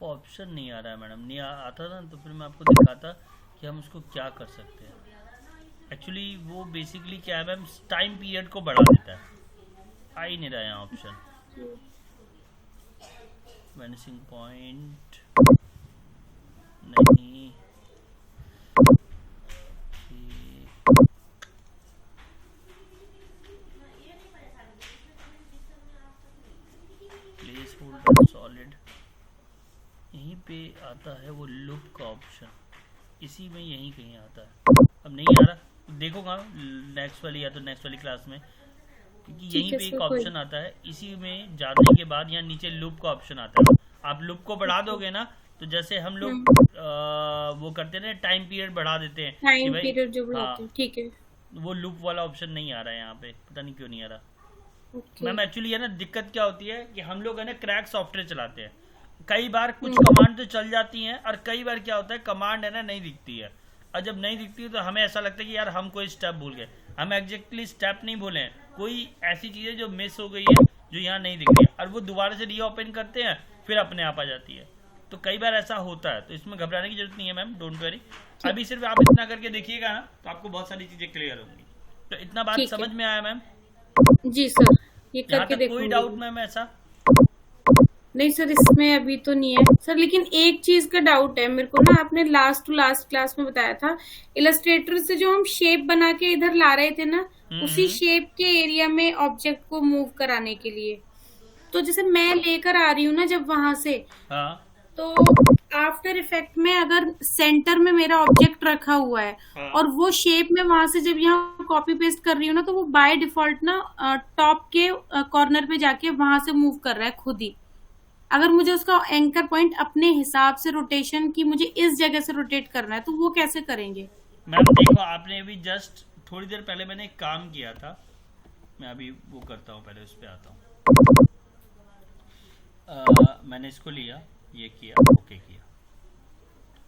ऑप्शन नहीं आ रहा है मैडम, नहीं आता ना तो फिर मैं आपको दिखाता कि हम उसको क्या कर सकते हैं। एक्चुअली वो बेसिकली क्या है मैम, टाइम पीरियड को बढ़ा देता है। आ ही नहीं रहा है ऑप्शन। वेनिसिंग पॉइंट नहीं, प्लेस होल्डर सॉलिड, यहीं पे आता है वो लूप का ऑप्शन, इसी में यहीं कहीं आता है। अब नहीं आ रहा, देखोगा नेक्स्ट वाली या तो नेक्स्ट वाली क्लास में, क्योंकि यहीं पे एक ऑप्शन आता है। इसी में जाने के बाद यहाँ नीचे लूप का ऑप्शन आता है। आप लूप को बढ़ा दोगे ना, तो जैसे हम लोग वो करते हैं ना, टाइम पीरियड बढ़ा देते हैं, टाइम पीरियड जो बढ़ाते हैं, ठीक है। वो लूप वाला ऑप्शन नहीं आ रहा है यहाँ पे, पता नहीं क्यों नहीं आ रहा। ओके। मैम एक्चुअली है ना, दिक्कत क्या होती है कि हम लोग है ना क्रैक सॉफ्टवेयर चलाते हैं। कई बार कुछ कमांड तो चल जाती हैं, और कई बार क्या होता है कमांड है ना नहीं दिखती है, और जब नहीं दिखती है तो हमें ऐसा लगता है कि यार हम कोई स्टेप भूल गए। हम एग्जैक्टली स्टेप नहीं भूले हैं, कोई ऐसी चीज़ें जो मिस हो गई है जो यहाँ नहीं दिख रही है, और वो दोबारा से रीओपन करते हैं, फिर अपने आप आ जाती है। तो कई बार ऐसा होता है, तो इसमें घबराने की जरूरत नहीं है मैम, डोंट वरी। अभी सिर्फ आप इतना करके देखिएगा ना, तो आपको बहुत सारी चीजें क्लियर होंगी। तो इतना बात ठीक समझ है में आया मैम? जी सर, ये यहाँ करके तक कोई डाउट देखूंगी। मैम ऐसा? नहीं सर, इसमें अभी तो नहीं है सर, लेकिन एक चीज का डाउट है मेरे को ना, आपने लास्ट टू लास्ट क्लास में बताया था इलस्ट्रेटर से जो हम शेप बना के इधर ला रहे थे ना, उसी हम्म। शेप के एरिया में ऑब्जेक्ट को मूव कराने के लिए, तो जैसे मैं लेकर आ रही हूँ ना जब वहां से, हाँ तो आफ्टर इफेक्ट में अगर सेंटर में मेरा ऑब्जेक्ट रखा हुआ है हाँ। और वो शेप में वहां से जब यहाँ कॉपी पेस्ट कर रही हूँ ना, तो वो बाय डिफॉल्ट ना टॉप के कॉर्नर पे जाके वहां से मूव कर रहा है खुद ही। अगर मुझे उसका एंकर पॉइंट अपने हिसाब से रोटेशन की मुझे इस जगह से रोटेट करना है, तो वो कैसे करेंगे? मैम देखो, आपने अभी जस्ट थोड़ी देर पहले मैंने एक काम किया था, मैं अभी वो करता हूँ, पहले उस पर आता हूँ। मैंने इसको लिया, ये किया, ओके किया,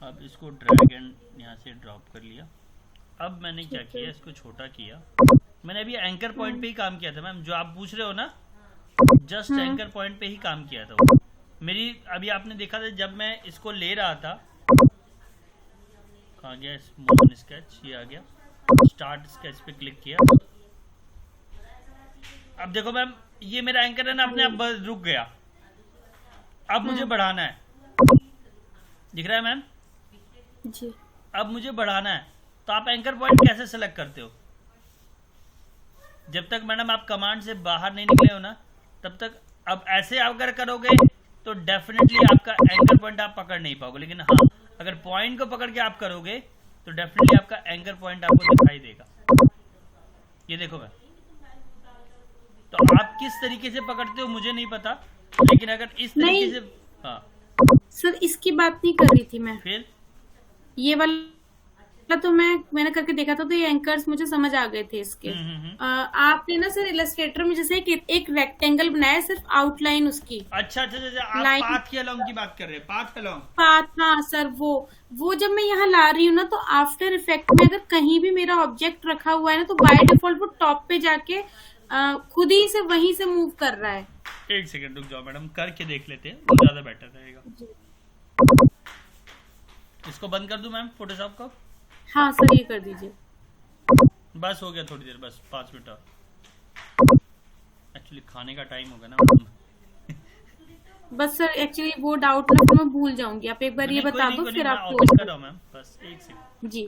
अब इसको ड्रैग एंड यहाँ से ड्रॉप कर लिया। अब मैंने क्या ठीक है। किया, इसको छोटा किया। मैंने अभी एंकर पॉइंट पे ही काम किया था मैम, जो आप पूछ रहे हो ना, जस्ट एंकर पॉइंट पे ही काम किया था वो। मेरी अभी आपने देखा था जब मैं इसको ले रहा था, कहाँ गया मोशन स्केच, ये आ गया, स्टार्ट स्केच पे क्लिक किया। अब देखो मैम, ये मेरा एंकर है ना, अपने आप बस रुक गया। अब मुझे बढ़ाना है, दिख रहा है मैम? जी अब मुझे बढ़ाना है, तो आप एंकर पॉइंट कैसे सेलेक्ट करते हो? जब तक मैडम आप कमांड से बाहर नहीं निकले हो ना, तब तक। अब ऐसे अगर करोगे तो डेफिनेटली आपका एंकर पॉइंट आप पकड़ नहीं पाओगे, लेकिन हाँ, अगर पॉइंट को पकड़ के आप करोगे तो डेफिनेटली आपका एंकर पॉइंट आपको दिखाई देगा। ये देखो मैम, तो आप किस तरीके से पकड़ते हो मुझे नहीं पता, लेकिन अगर इस तरीके नहीं से, हाँ, सर, इसकी बात नहीं कर रही थी मैं, फिर ये वाला तो मैंने करके देखा था, तो ये एंकर्स मुझे समझ आ गए थे इसके। आपने ना सर इलस्ट्रेटर में जैसे एक रेक्टेंगल बनाया, सिर्फ आउटलाइन उसकी, अच्छा अच्छा अच्छा, आप लाइन, पाथ के अलोंग की बात कर रहे हैं, पाथ अलोंग। पाथ, हाँ सर, वो जब मैं यहाँ ला रही हूँ ना, तो आफ्टर इफेक्ट में अगर कहीं भी मेरा ऑब्जेक्ट रखा हुआ है ना, तो बाय डिफॉल्ट वो टॉप पे जाके खुद ही से वहीं से मूव कर रहा है। एक सेकंड रुक जाओ मैडम, करके देख लेते हैं, वो ज्यादा बेटर रहेगा। इसको बंद कर दूं मैम, फोटोशॉप को? हाँ सर, ये कर दीजिए। बस हो गया, थोड़ी देर, बस 5 मिनट और। एक्चुअली खाने का टाइम होगा ना। बस सर, एक्चुअली वो डाउट ना फिर मैं भूल जाऊंगी, आप एक बार ये बता दो फिर आप ओपन कर रहा हूं मैम, बस एक सेकंड। जी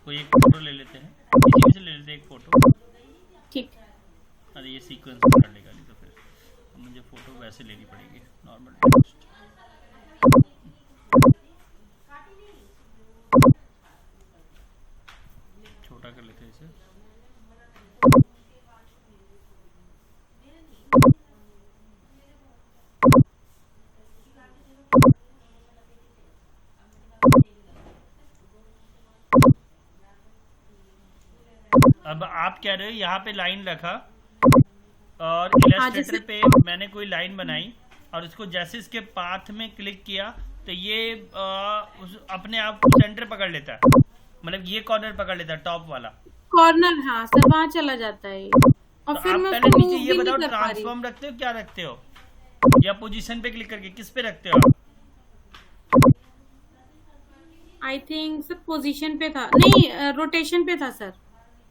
कोई एक फोटो ले लेते हैं, किसी भी से ले लेते हैं एक फोटो। ठीक। अरे ये सीक्वेंस कर लेगा, नहीं तो फिर मुझे फोटो वैसे लेनी पड़ेगी, नॉर्मल टेक्स्ट। छोटा कर लेते हैं इसे। अब आप कह रहे हो यहाँ पे लाइन रखा और इलस्ट्रेटर पे मैंने कोई लाइन बनाई और इसको जैसे इसके पाथ में क्लिक किया तो ये अपने आप सेंटर पकड़ लेता है, मतलब ये कॉर्नर पकड़ लेता है, टॉप वाला कॉर्नर, हाँ सर, वहाँ चला जाता है ये। और तो फिर आप मैं पहले उसको नीचे मूव ये भी बताओ, नहीं कर पा रही। ट्रांसफॉर्म रखते हो, क्या रखते हो, या पोजीशन पे क्लिक करके किस पे रखते हो आप? आई थिंक सर पोजीशन पे था, नहीं रोटेशन पे था सर।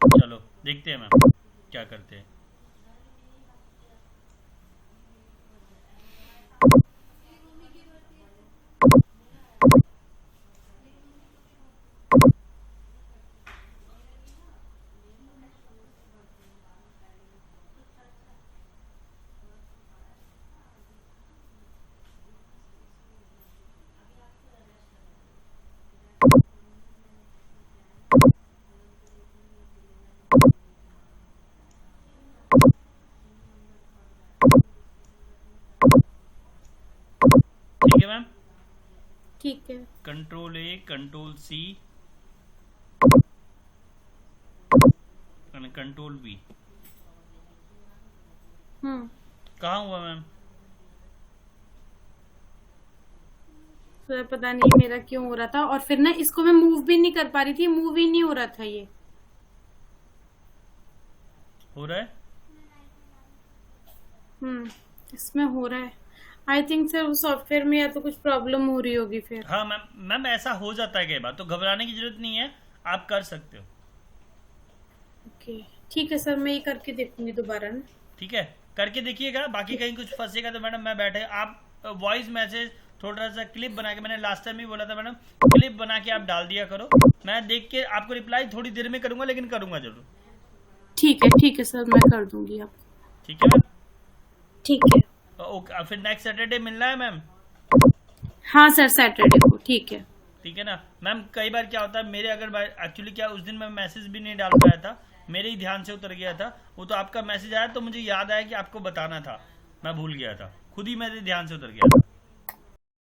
चलो देखते हैं मैम क्या करते हैं। ठीक है मैम, ठीक है। Control A, control C, control B. कहाँ हुआ मैम? सर पता नहीं मेरा क्यों हो रहा था, और फिर ना इसको मैं मूव भी नहीं कर पा रही थी, मूव ही नहीं हो रहा था ये। हो रहा है? इसमें हो रहा है। आई थिंक सर वो सॉफ्टवेयर में या तो कुछ प्रॉब्लम हो रही होगी फिर। हाँ मैम, मैम ऐसा हो जाता है कई बार, तो घबराने की जरूरत नहीं है, आप कर सकते हो। ओके ठीक है सर, मैं ये करके देखूंगी दोबारा ना। ठीक है, करके देखिएगा। बाकी कहीं कुछ फंसेगा तो मैडम मैं बैठे, आप वॉइस मैसेज थोड़ा सा क्लिप बना के, मैंने लास्ट टाइम भी बोला था मैडम, क्लिप बना के आप डाल दिया करो। मैं देख के आपको रिप्लाई थोड़ी देर में करूंगा, लेकिन करूंगा जरूर। ठीक है सर, मैं कर दूंगी आप। ठीक है मैम। ठीक है। ओके, फिर नेक्स्ट सैटरडे मिलना है मैम। हाँ सर, सैटरडे को ठीक है। ठीक है ना मैम। कई बार क्या होता है मेरे, अगर एक्चुअली क्या उस दिन मैं मैसेज भी नहीं डाल पाया था, मेरे ही ध्यान से उतर गया था वो, तो आपका मैसेज आया तो मुझे याद आया कि आपको बताना था, मैं भूल गया था, खुद ही मेरे ध्यान से उतर गया था।